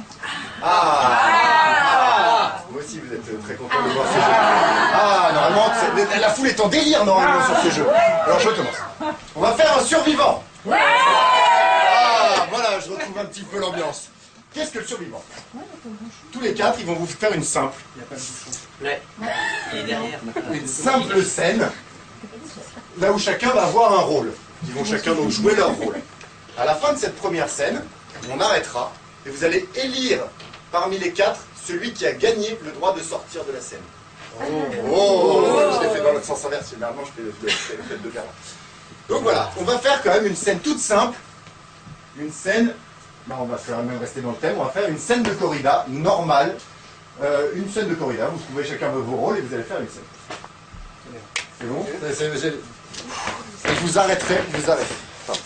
Vous aussi, vous êtes très content de voir ce jeu. Ah, normalement, la foule est en délire normalement sur ce jeu. Alors je commence. On va faire un survivant. Ah, voilà, je retrouve un petit peu l'ambiance. Qu'est-ce que le survivant? Tous les quatre, ils vont vous faire une simple. Il n'y a pas de bouchon. Ouais. Il est derrière. Une simple scène, là où chacun va avoir un rôle. Ils vont chacun donc jouer leur rôle. À la fin de cette première scène, on arrêtera et vous allez élire parmi les quatre celui qui a gagné le droit de sortir de la scène. Oh, je l'ai fait dans le sens inverse, généralement je fais le fait de faire. Donc voilà, on va faire quand même une scène toute simple. Une scène, non, on va quand même rester dans le thème, on va faire une scène de corrida normale. Une scène de corrida, vous trouvez chacun vos rôles et vous allez faire une scène. C'est bon? Et vous arrêterez, vous arrêtez. Enfin.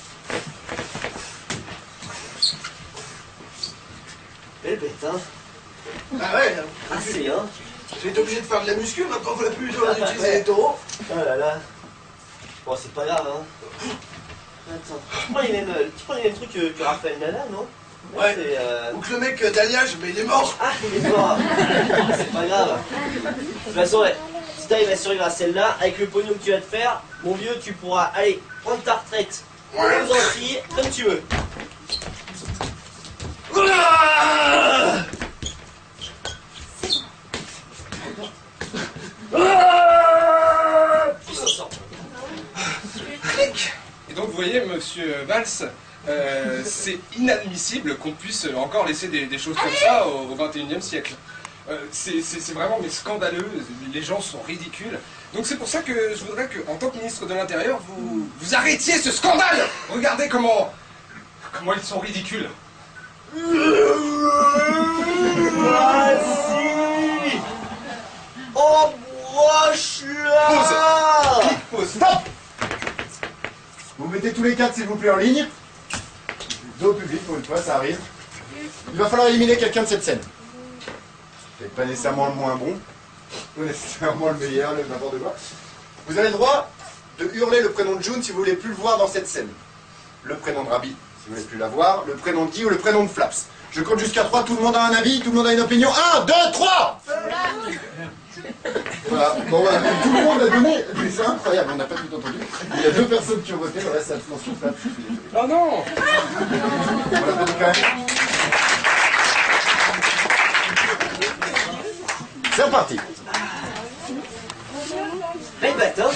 Belle bête, hein. Ah ouais, Ah, c'est, hein. j'ai été obligé de faire de la muscu, maintenant qu'on n'a plus le droit d'utiliser les taureaux. Oh là là. Bon, c'est pas grave, hein. Attends. Tu prends les mêmes trucs que Raphaël Nadal, non? Ouais. C'est, Ou que le mec d'Alliage, mais il est mort. Ah, il est mort. C'est pas grave. De toute façon, ouais, si t'arrives à survivre à celle-là, avec le pognon que tu vas te faire, mon vieux, tu pourras aller prendre ta retraite aux Antilles, comme tu veux. Il s'en sort. Et donc vous voyez, monsieur Valls, c'est inadmissible qu'on puisse encore laisser des choses comme ça au XXIe siècle. C'est vraiment mais scandaleux, les gens sont ridicules. Donc c'est pour ça que je voudrais qu'en tant que ministre de l'Intérieur, vous arrêtiez ce scandale. Regardez comment ils sont ridicules. Vas-y. Embroche-la. Clic, pause, stop. Vous mettez tous les quatre s'il vous plaît en ligne. Dos au public pour une fois, ça arrive. Il va falloir éliminer quelqu'un de cette scène. C'est pas nécessairement le moins bon, pas nécessairement le meilleur, n'importe quoi. Vous avez le droit de hurler le prénom de June si vous voulez plus le voir dans cette scène. Le prénom de Rabi si vous voulez plus la voir, le prénom de Guy ou le prénom de Flaps. Je compte jusqu'à 3, tout le monde a un avis, tout le monde a une opinion. 1, 2, 3. Voilà, bon voilà, tout le monde a donné, mais c'est incroyable, on n'a pas tout entendu. Il y a 2 personnes qui ont voté, le reste c'est abstention, Flaps. Oh non. On l'applaudit quand même. C'est reparti. Belle bête, hein.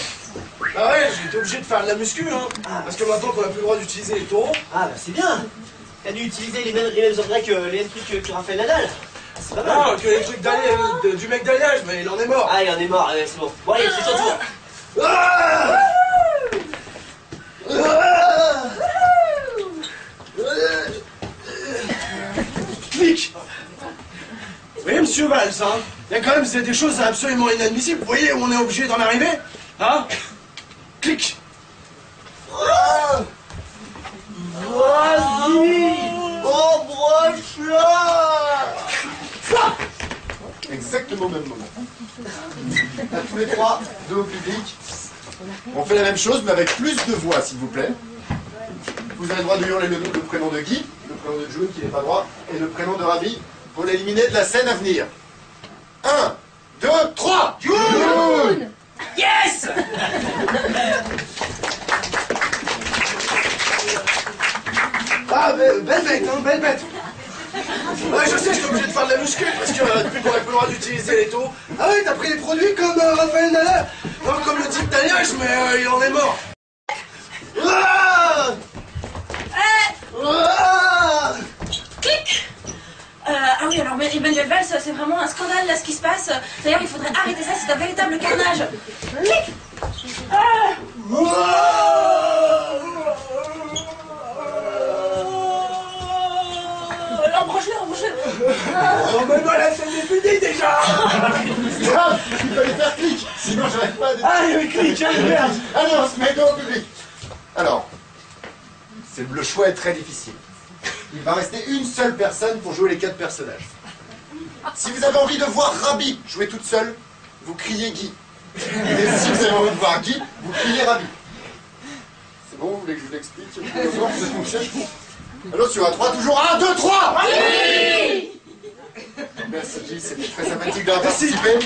Ah ouais, j'ai été obligé de faire de la muscu, hein. Parce que maintenant qu'on n'a plus le droit d'utiliser les taureaux. Ah bah c'est bien. T'as dû utiliser les mêmes engrais que les mêmes trucs que Raphaël Nadal. C'est pas mal. Non, que les trucs du mec d'Alliage, mais il en est mort. Ah, il en est mort, allez, c'est bon. Bon allez, c'est ton tour. Ah Clic. Vous voyez, monsieur Valls, hein, il y a quand même des choses absolument inadmissibles. Vous voyez où on est obligé d'en arriver? Hein? Clic. Vas-y. Embroche-la. Exactement au même moment. À tous les 3, dos au public. On fait la même chose, mais avec plus de voix, s'il vous plaît. Vous avez le droit de hurler le prénom de Guy, le prénom de June qui n'est pas droit, et le prénom de Ravi pour l'éliminer de la scène à venir. 1, 2, 3. June. Yes. Ah, belle bête, hein, belle bête. Ouais, je sais, j'étais obligé de faire de la muscu parce que depuis qu'on n'a plus le droit d'utiliser les taux. Ah ouais, t'as pris des produits comme Raphaël Nadal. Non, comme le type d'Alliage, mais il en est mort. Ah Clic. Ah oui, alors Emmanuel Valls, c'est vraiment un scandale là ce qui se passe. D'ailleurs, il faudrait arrêter ça, c'est un véritable carnage. Clic. Embroche-le. Oh, mais moi, la scène est finie déjà. Stop. Il fallait faire clic, sinon j'arrive pas à... Ah, il y avait clic, hein, merde. Allez, on se met dos au public. Alors, le choix est très difficile. Il va rester une seule personne pour jouer les 4 personnages. Si vous avez envie de voir Rabi jouer toute seule, vous criez Guy. Et si vous avez envie de voir Guy, vous criez Rabi. C'est bon, voulez que je vous l'explique? Bonsoir, vous êtes mon chef. Alors sur un 3, toujours 1, 2, 3. Oui. Merci Gilles, c'était très sympathique d'avoir participé.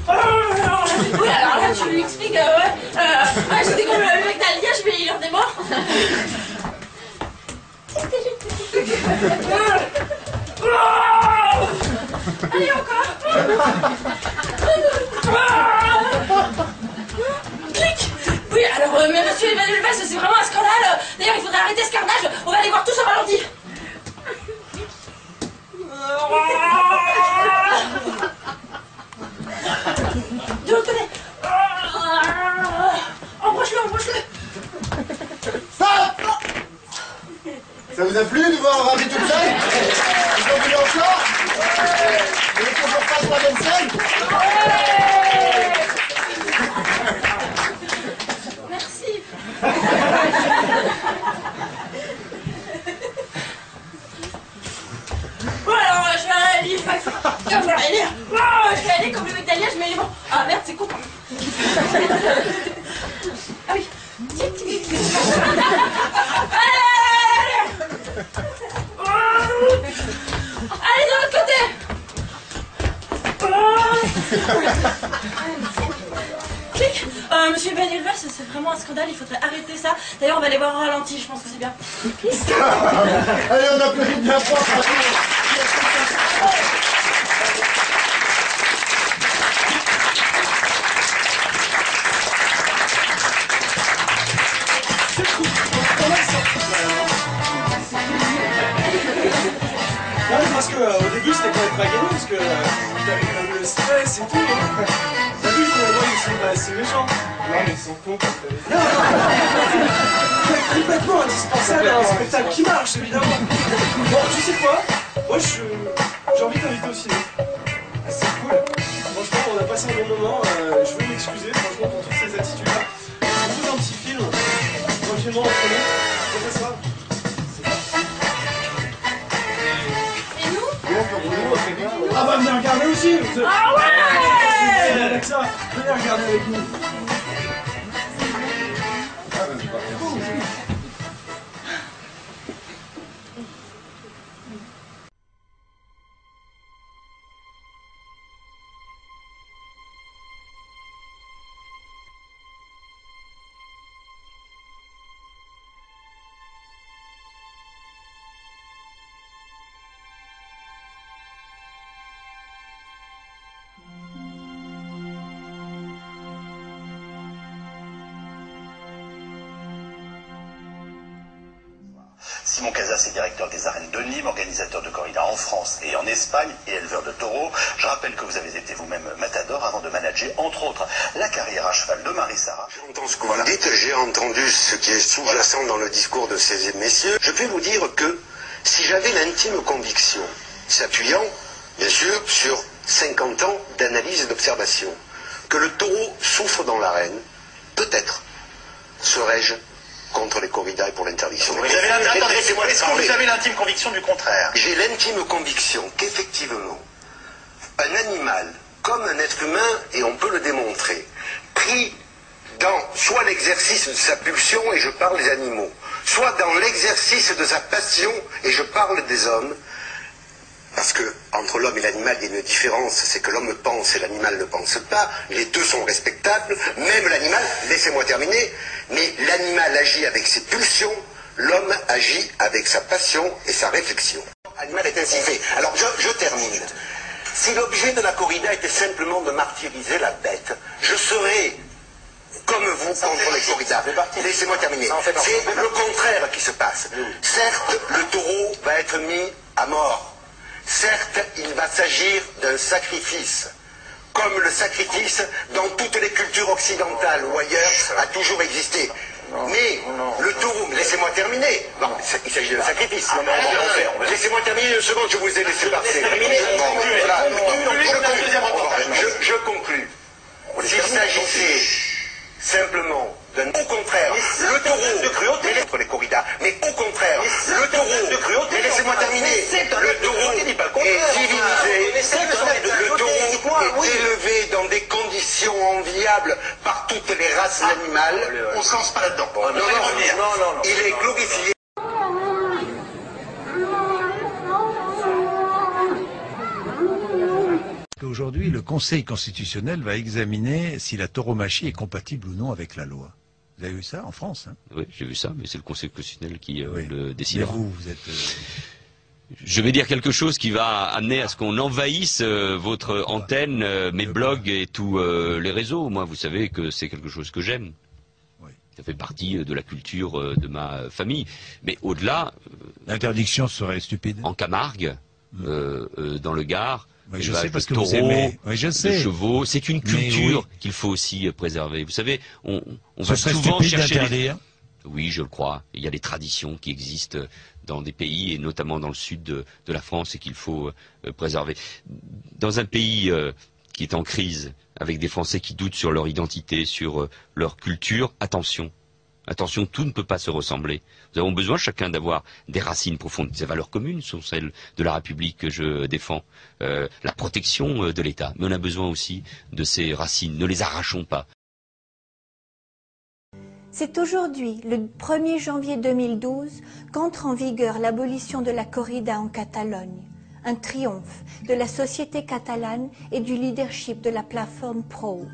Bravo. Oui, alors là, tu lui expliques, c'était comme le mec d'Alliage, mais il en est mort. Allez, encore. Clic. Oui, alors, mais monsieur Emmanuel Valls, c'est vraiment un scandale. D'ailleurs, il faudrait arrêter ce carnage. On va aller voir tous au ralenti. De l'autre côté. Embroche-le. Stop. Ça vous a plu de voir Ravi toute seule? Vous en voulez encore? Vous n'êtes toujours pas sur la même scène? Merci. Bon, alors, je vais aller lire. Je vais aller comme le mec d'Alliage, mais bon. Ah merde, c'est con. Ah oui. Allez, de l'autre côté. Clic. Monsieur Emmanuel Valls, c'est vraiment un scandale, il faudrait arrêter ça. D'ailleurs, on va aller voir au ralenti, je pense que c'est bien. Allez, on applaudit bien fort. Non, parce que au début c'était quand même pas gagné, parce que t'avais quand même le stress et tout. Hein. T'as vu, finalement ils sont pas assez méchants. Non, mais ils sont cons, comme t'avais dit. C'est complètement indispensable à un spectacle qui marche, évidemment. Bon, tu sais quoi? Moi j'ai envie de t'inviter au ciné. Ah, c'est cool. Franchement, on a passé un bon moment. Je veux m'excuser, franchement, pour toutes ces attitudes-là. Je vous propose un petit film, tranquillement entre nous. On fait ça. Et nous? Ah bah venez regarder aussi. Ah ouais! Avec ça, venez regarder avec nous. Simon Casas est directeur des arènes de Nîmes, organisateur de corrida en France et en Espagne et éleveur de taureaux. Je rappelle que vous avez été vous-même matador avant de manager, entre autres, la carrière à cheval de Marie-Sara. J'entends ce que vous dites, j'ai entendu ce qui est sous-jacent dans le discours de ces messieurs. Je peux vous dire que si j'avais l'intime conviction, s'appuyant, bien sûr, sur 50 ans d'analyse et d'observation, que le taureau souffre dans l'arène, peut-être serais-je contre les corridas et pour l'interdiction. Est-ce que vous avez l'intime conviction du contraire? J'ai l'intime conviction qu'effectivement, un animal, comme un être humain, et on peut le démontrer, pris dans soit l'exercice de sa pulsion, et je parle des animaux, soit dans l'exercice de sa passion, et je parle des hommes, parce que entre l'homme et l'animal, il y a une différence, c'est que l'homme pense et l'animal ne pense pas, les deux sont respectables, même l'animal, laissez-moi terminer, mais l'animal agit avec ses pulsions, l'homme agit avec sa passion et sa réflexion. L'animal est ainsi fait. Alors je termine. Si l'objet de la corrida était simplement de martyriser la bête, je serais comme vous contre les corridas. Laissez-moi terminer. C'est le contraire qui se passe. Certes, le taureau va être mis à mort. Certes, il va s'agir d'un sacrifice, comme le sacrifice dans toutes les cultures occidentales ou ailleurs a toujours existé. Mais le taureau, laissez-moi terminer. Non, il s'agit d'un sacrifice. Laissez-moi terminer une seconde, je vous ai laissé passer. Je conclus. S'il s'agissait simplement d'un... Au contraire, le taureau de cruauté contre les corridas, mais au contraire, le taureau de cruauté, mais laissez-moi terminer, le taureau est divinisé, le taureau est élevé dans des enviables par toutes les races animales. On se lance pas là-dedans. Non, non, il est glorifié. Aujourd'hui, le Conseil constitutionnel va examiner si la tauromachie est compatible ou non avec la loi. Vous avez vu ça en France, hein? Oui, j'ai vu ça, mais c'est le Conseil constitutionnel qui Oui. le décidera. Mais vous êtes... Je vais dire quelque chose qui va amener à ce qu'on envahisse votre antenne, mes blogs et tous les réseaux. Moi, vous savez que c'est quelque chose que j'aime. Oui. Ça fait partie de la culture de ma famille. Mais au-delà... L'interdiction serait stupide. En Camargue, dans le Gard, oui, je sais parce que taureaux, vous aimez. Oui, je sais. de chevaux, c'est une culture oui. qu'il faut aussi préserver. Vous savez, on Ce va serait souvent stupide chercher... d'interdire. Oui, je le crois. Il y a des traditions qui existent dans des pays, et notamment dans le sud de la France, et qu'il faut préserver. Dans un pays qui est en crise, avec des Français qui doutent sur leur identité, sur leur culture, attention. Attention, tout ne peut pas se ressembler. Nous avons besoin chacun d'avoir des racines profondes. Ces valeurs communes sont celles de la République que je défends. La protection de l'État. Mais on a besoin aussi de ces racines. Ne les arrachons pas. C'est aujourd'hui, le 1er janvier 2012, qu'entre en vigueur l'abolition de la corrida en Catalogne. Un triomphe de la société catalane et du leadership de la plateforme Pro.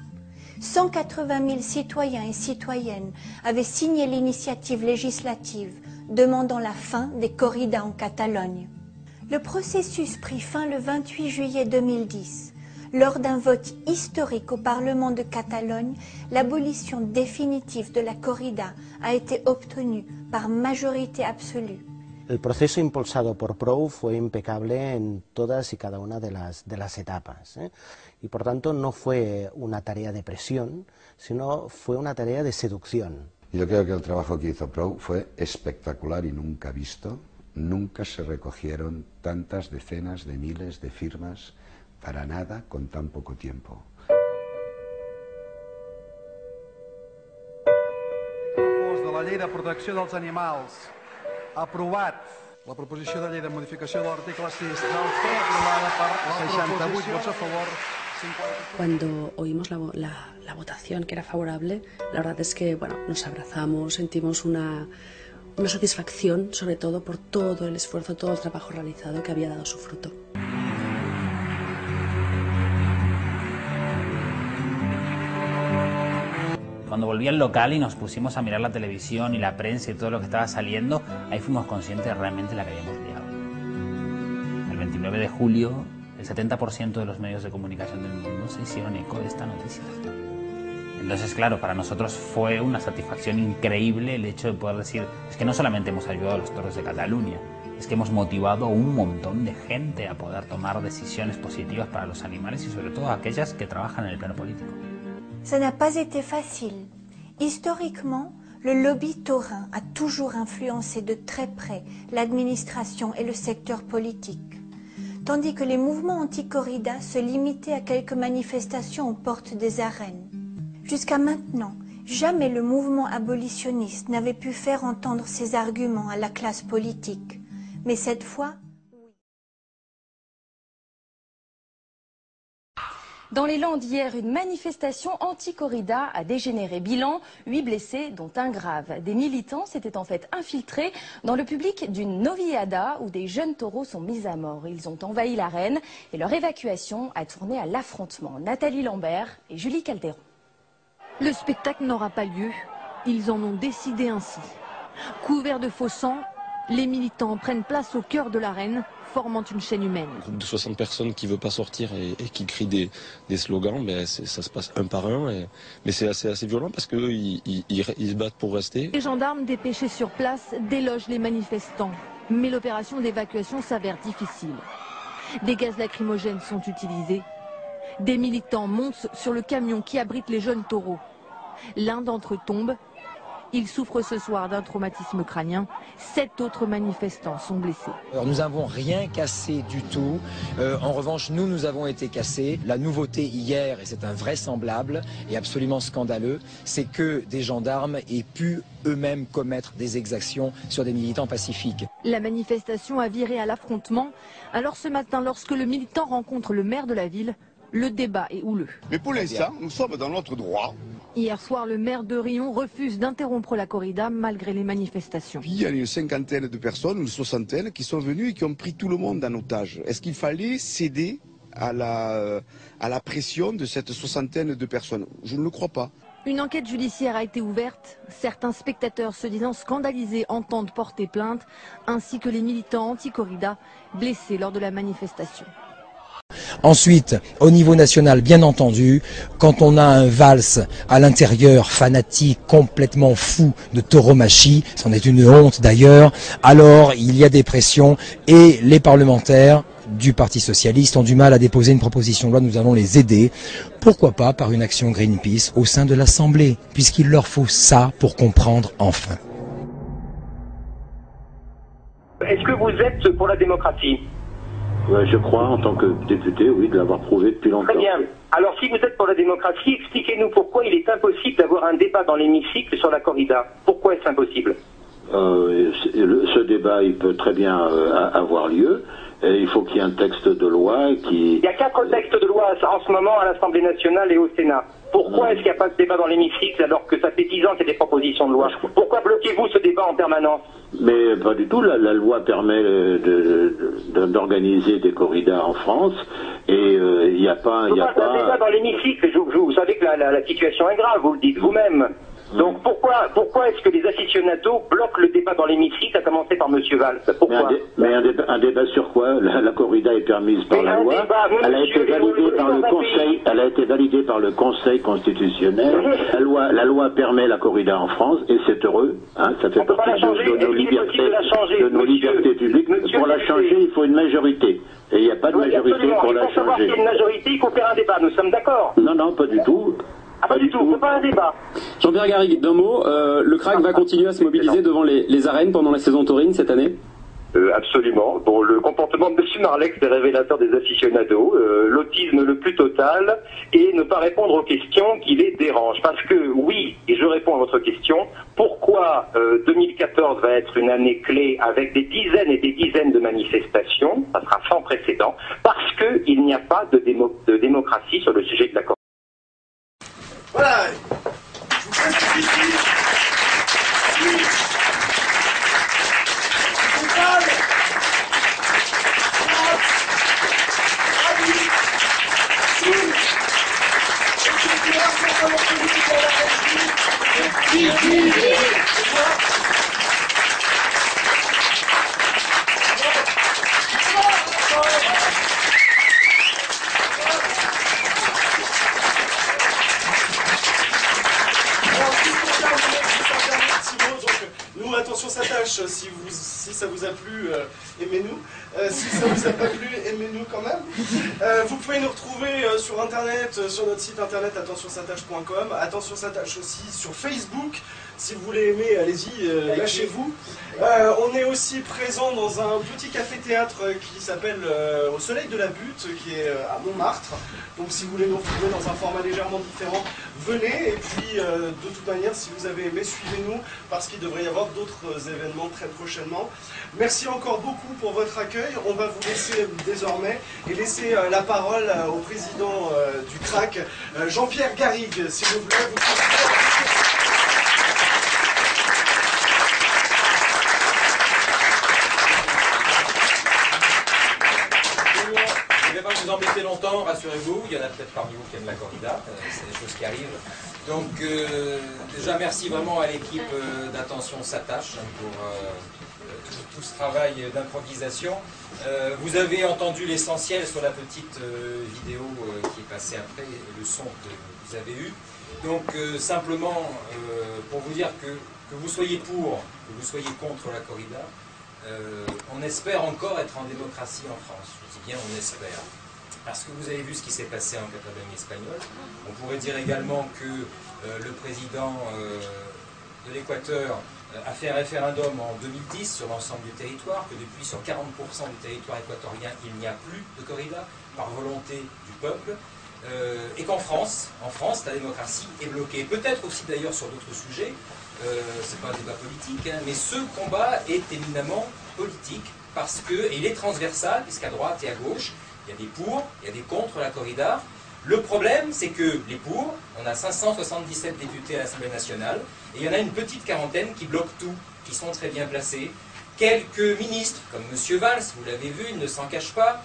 180 000 citoyens et citoyennes avaient signé l'initiative législative demandant la fin des corridas en Catalogne. Le processus prit fin le 28 juillet 2010. Lors d'un vote historique au Parlement de Catalogne, l'abolition définitive de la corrida a été obtenue par majorité absolue. El proceso impulsado por PROU fue impecable en todas y cada una de las etapas, y por tanto no fue una tarea de presión, sino fue una tarea de seducción. Yo creo que el trabajo que hizo PROU fue espectacular y nunca visto. Nunca se recogieron tantas decenas de miles de firmas para nada con tan poco tiempo. De la llei de protecció dels animals, aprovat la proposició de llei de modificació de l'article 6 del FE, aprovada per 68 vots a favor. Cuando oímos la votación que era favorable, la verdad es que bueno, nos abrazamos, sentimos una satisfacción, sobre todo por todo el esfuerzo, todo el trabajo realizado que había dado su fruto. Cuando volví al local y nos pusimos a mirar la televisión y la prensa y todo lo que estaba saliendo, ahí fuimos conscientes de realmente la que habíamos liado. El 29 de julio, el 70% de los medios de comunicación del mundo se hicieron eco de esta noticia. Entonces, claro, para nosotros fue una satisfacción increíble el hecho de poder decir, es que no solamente hemos ayudado a los toros de Cataluña, es que hemos motivado a un montón de gente a poder tomar decisiones positivas para los animales y sobre todo a aquellas que trabajan en el plano político. Ça n'a pas été facile. Historiquement, le lobby taurin a toujours influencé de très près l'administration et le secteur politique, tandis que les mouvements anti-corrida se limitaient à quelques manifestations aux portes des arènes. Jusqu'à maintenant, jamais le mouvement abolitionniste n'avait pu faire entendre ses arguments à la classe politique. Mais cette fois, Dans les Landes hier, une manifestation anti-corrida a dégénéré. Bilan, 8 blessés, dont un grave. Des militants s'étaient en fait infiltrés dans le public d'une noviada où des jeunes taureaux sont mis à mort. Ils ont envahi l'arène et leur évacuation a tourné à l'affrontement. Nathalie Lambert et Julie Calderon. Le spectacle n'aura pas lieu. Ils en ont décidé ainsi. Couverts de faux sang, les militants prennent place au cœur de l'arène, formant une chaîne humaine. Un groupe de 60 personnes qui ne veut pas sortir et qui crient des slogans, ben ça se passe un par un. Mais c'est assez violent parce qu'eux, ils se battent pour rester. Les gendarmes dépêchés sur place délogent les manifestants. Mais l'opération d'évacuation s'avère difficile. Des gaz lacrymogènes sont utilisés. Des militants montent sur le camion qui abrite les jeunes taureaux. L'un d'entre eux tombe. Il souffre ce soir d'un traumatisme crânien. 7 autres manifestants sont blessés. Alors nous n'avons rien cassé du tout. En revanche, nous avons été cassés. La nouveauté hier, et c'est invraisemblable et absolument scandaleux, c'est que des gendarmes aient pu eux-mêmes commettre des exactions sur des militants pacifiques. La manifestation a viré à l'affrontement. Alors ce matin, lorsque le militant rencontre le maire de la ville, le débat est houleux. Mais pour l'instant, nous sommes dans notre droit. Hier soir, le maire de Riom refuse d'interrompre la corrida malgré les manifestations. Puis il y a une cinquantaine de personnes, une soixantaine, qui sont venues et qui ont pris tout le monde en otage. Est-ce qu'il fallait céder à la pression de cette soixantaine de personnes? Je ne le crois pas. Une enquête judiciaire a été ouverte. Certains spectateurs se disant scandalisés entendent porter plainte, ainsi que les militants anti-corrida blessés lors de la manifestation. Ensuite, au niveau national, bien entendu, quand on a un valse à l'intérieur fanatique, complètement fou de tauromachie, c'en est une honte d'ailleurs, alors il y a des pressions et les parlementaires du Parti Socialiste ont du mal à déposer une proposition de loi, nous allons les aider, pourquoi pas par une action Greenpeace au sein de l'Assemblée, puisqu'il leur faut ça pour comprendre enfin. Est-ce que vous êtes pour la démocratie ? Je crois, en tant que député, oui, de l'avoir prouvé depuis longtemps. Très bien. Alors, si vous êtes pour la démocratie, expliquez-nous pourquoi il est impossible d'avoir un débat dans l'hémicycle sur la corrida. Pourquoi est-ce impossible ? Ce débat, il peut très bien avoir lieu. Et il faut qu'il y ait un texte de loi qui... Il y a 4 textes de loi en ce moment à l'Assemblée nationale et au Sénat. Pourquoi est-ce qu'il n'y a pas de débat dans l'hémicycle alors que ça fait 10 ans qu'il y a des propositions de loi? Pourquoi bloquez-vous ce débat en permanence? Mais pas du tout. La loi permet d'organiser des corridas en France et il n'y a pas... Il n'y a pas de débat dans l'hémicycle. Vous savez que la situation est grave, vous le dites vous-même. Donc pourquoi est-ce que les aficionados bloquent le débat dans l'hémicycle, à commencer par M. Valls? Pourquoi? Mais un débat sur quoi? La corrida est permise par la loi. Elle a été validée par le Conseil. Elle a été validée par le Conseil constitutionnel. La loi permet la corrida en France et c'est heureux. Hein, ça fait partie de nos libertés publiques. Pour la changer, il faut une majorité. Et il n'y a pas de majorité pour la changer. Pour savoir qu'il y a une majorité, il faut faire un débat. Nous sommes d'accord? Non, pas du tout. Ah, pas du tout, il faut pas un débat. Jean-Pierre Garrigue, d'un mot, le CRAC va continuer à se mobiliser devant les arènes pendant la saison taurine cette année? Absolument. Bon, le comportement de M. Marlex est révélateur des aficionados, l'autisme le plus total, et ne pas répondre aux questions qui les dérangent. Parce que, oui, et je réponds à votre question, pourquoi 2014 va être une année clé avec des dizaines et des dizaines de manifestations, ça sera sans précédent, parce qu'il n'y a pas de démocratie sur le sujet de la corruption. Voilà, je vous présente ici. Attention ça tâche, si ça vous a plu, aimez-nous. Si ça vous a pas plu, aimez-nous quand même. Vous pouvez nous retrouver sur internet, sur notre site internet attentionsatache.com. Attention ça tâche aussi sur Facebook. Si vous voulez aimer, allez-y, lâchez-vous. On est aussi présent dans un petit café-théâtre qui s'appelle Au Soleil de la Butte, qui est à Montmartre. Donc si vous voulez nous retrouver dans un format légèrement différent, venez. Et puis de toute manière, si vous avez aimé, suivez-nous parce qu'il devrait y avoir d'autres événements très prochainement. Merci encore beaucoup pour votre accueil. On va vous laisser désormais et laisser la parole au président du CRAC, Jean-Pierre Garrigue, s'il vous plaît. Je ne vais pas vous embêter longtemps, rassurez-vous, il y en a peut-être parmi vous qui aiment la corrida, c'est des choses qui arrivent. Donc déjà merci vraiment à l'équipe d'Attention s'attache pour tout ce travail d'improvisation. Vous avez entendu l'essentiel sur la petite vidéo qui est passée après, le son que vous avez eu. Donc simplement pour vous dire que vous soyez pour, que vous soyez contre la corrida, on espère encore être en démocratie en France. Je dis bien on espère. Parce que vous avez vu ce qui s'est passé en Catalogne espagnole. On pourrait dire également que le président de l'Équateur a fait un référendum en 2010 sur l'ensemble du territoire, que depuis sur 40% du territoire équatorien, il n'y a plus de corrida, par volonté du peuple. Et qu'en France, la démocratie est bloquée. Peut-être aussi d'ailleurs sur d'autres sujets. C'est pas un débat politique, hein, mais ce combat est éminemment politique parce que, et il est transversal, puisqu'à droite et à gauche, il y a des pour, il y a des contre la corrida, Le problème, c'est que les pour, on a 577 députés à l'Assemblée nationale, et il y en a une petite quarantaine qui bloquent tout, qui sont très bien placés. Quelques ministres, comme M. Valls, vous l'avez vu, il ne s'en cache pas.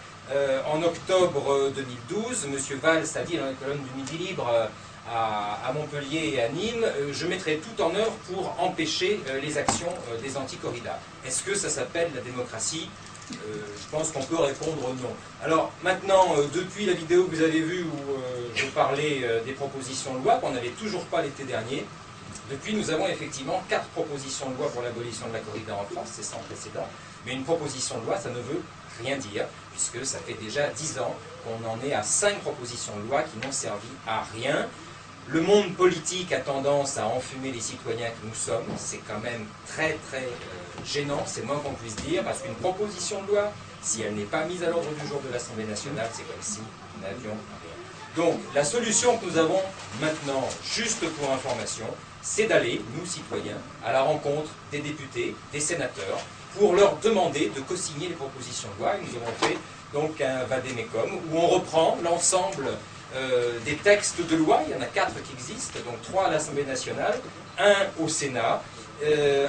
En octobre 2012, M. Valls a dit dans la colonne du Midi Libre à Montpellier et à Nîmes, je mettrai tout en œuvre pour empêcher les actions des anti-corridas. Est-ce que ça s'appelle la démocratie? Je pense qu'on peut répondre non. Alors maintenant, depuis la vidéo que vous avez vue où je parlais des propositions de loi, qu'on n'avait toujours pas l'été dernier, depuis nous avons effectivement 4 propositions de loi pour l'abolition de la corrida en France, c'est sans précédent, mais une proposition de loi, ça ne veut rien dire, puisque ça fait déjà 10 ans qu'on en est à 5 propositions de loi qui n'ont servi à rien. Le monde politique a tendance à enfumer les citoyens que nous sommes, c'est quand même très gênant, c'est moins qu'on puisse dire, parce qu'une proposition de loi, si elle n'est pas mise à l'ordre du jour de l'Assemblée nationale, c'est comme si nous n'avions rien. Donc la solution que nous avons maintenant, juste pour information, c'est d'aller, nous citoyens, à la rencontre des députés, des sénateurs, pour leur demander de co-signer les propositions de loi. Et nous avons fait donc un vadémécum où on reprend l'ensemble des textes de loi, il y en a 4 qui existent, donc 3 à l'Assemblée nationale, 1 au Sénat,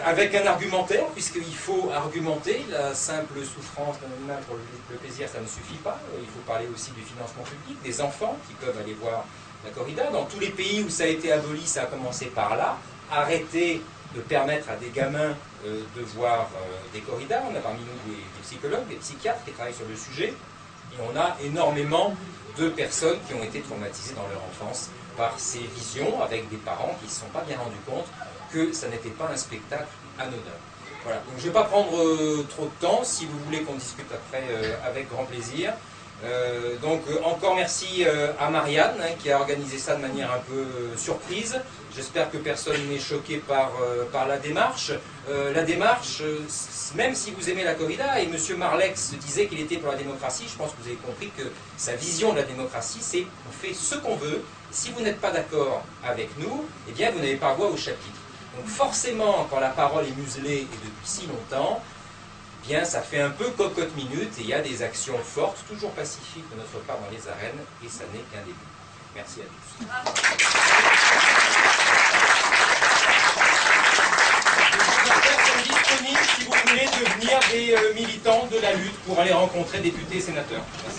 avec un argumentaire, puisqu'il faut argumenter, la simple souffrance d'un animal pour le plaisir, ça ne suffit pas, il faut parler aussi du financement public, des enfants qui peuvent aller voir la corrida. Dans tous les pays où ça a été aboli, ça a commencé par là, arrêter de permettre à des gamins de voir des corridas. On a parmi nous des psychologues, des psychiatres qui travaillent sur le sujet, et on a énormément de personnes qui ont été traumatisées dans leur enfance par ces visions, avec des parents qui ne se sont pas bien rendus compte que ça n'était pas un spectacle anodin. Voilà, donc je ne vais pas prendre trop de temps, si vous voulez qu'on discute après, avec grand plaisir. Encore merci à Marianne, qui a organisé ça de manière un peu surprise. J'espère que personne n'est choqué par la démarche. La démarche, même si vous aimez la corrida, et M. Marlex disait qu'il était pour la démocratie, je pense que vous avez compris que sa vision de la démocratie, c'est on fait ce qu'on veut. Si vous n'êtes pas d'accord avec nous, eh bien vous n'avez pas voix au chapitre. Donc forcément, quand la parole est muselée, et depuis si longtemps, eh bien ça fait un peu cocotte-minute, et il y a des actions fortes, toujours pacifiques de notre part dans les arènes, et ça n'est qu'un début. Merci à tous. Les affaires sont disponibles si vous voulez devenir des militants de la lutte pour aller rencontrer députés et sénateurs. Merci.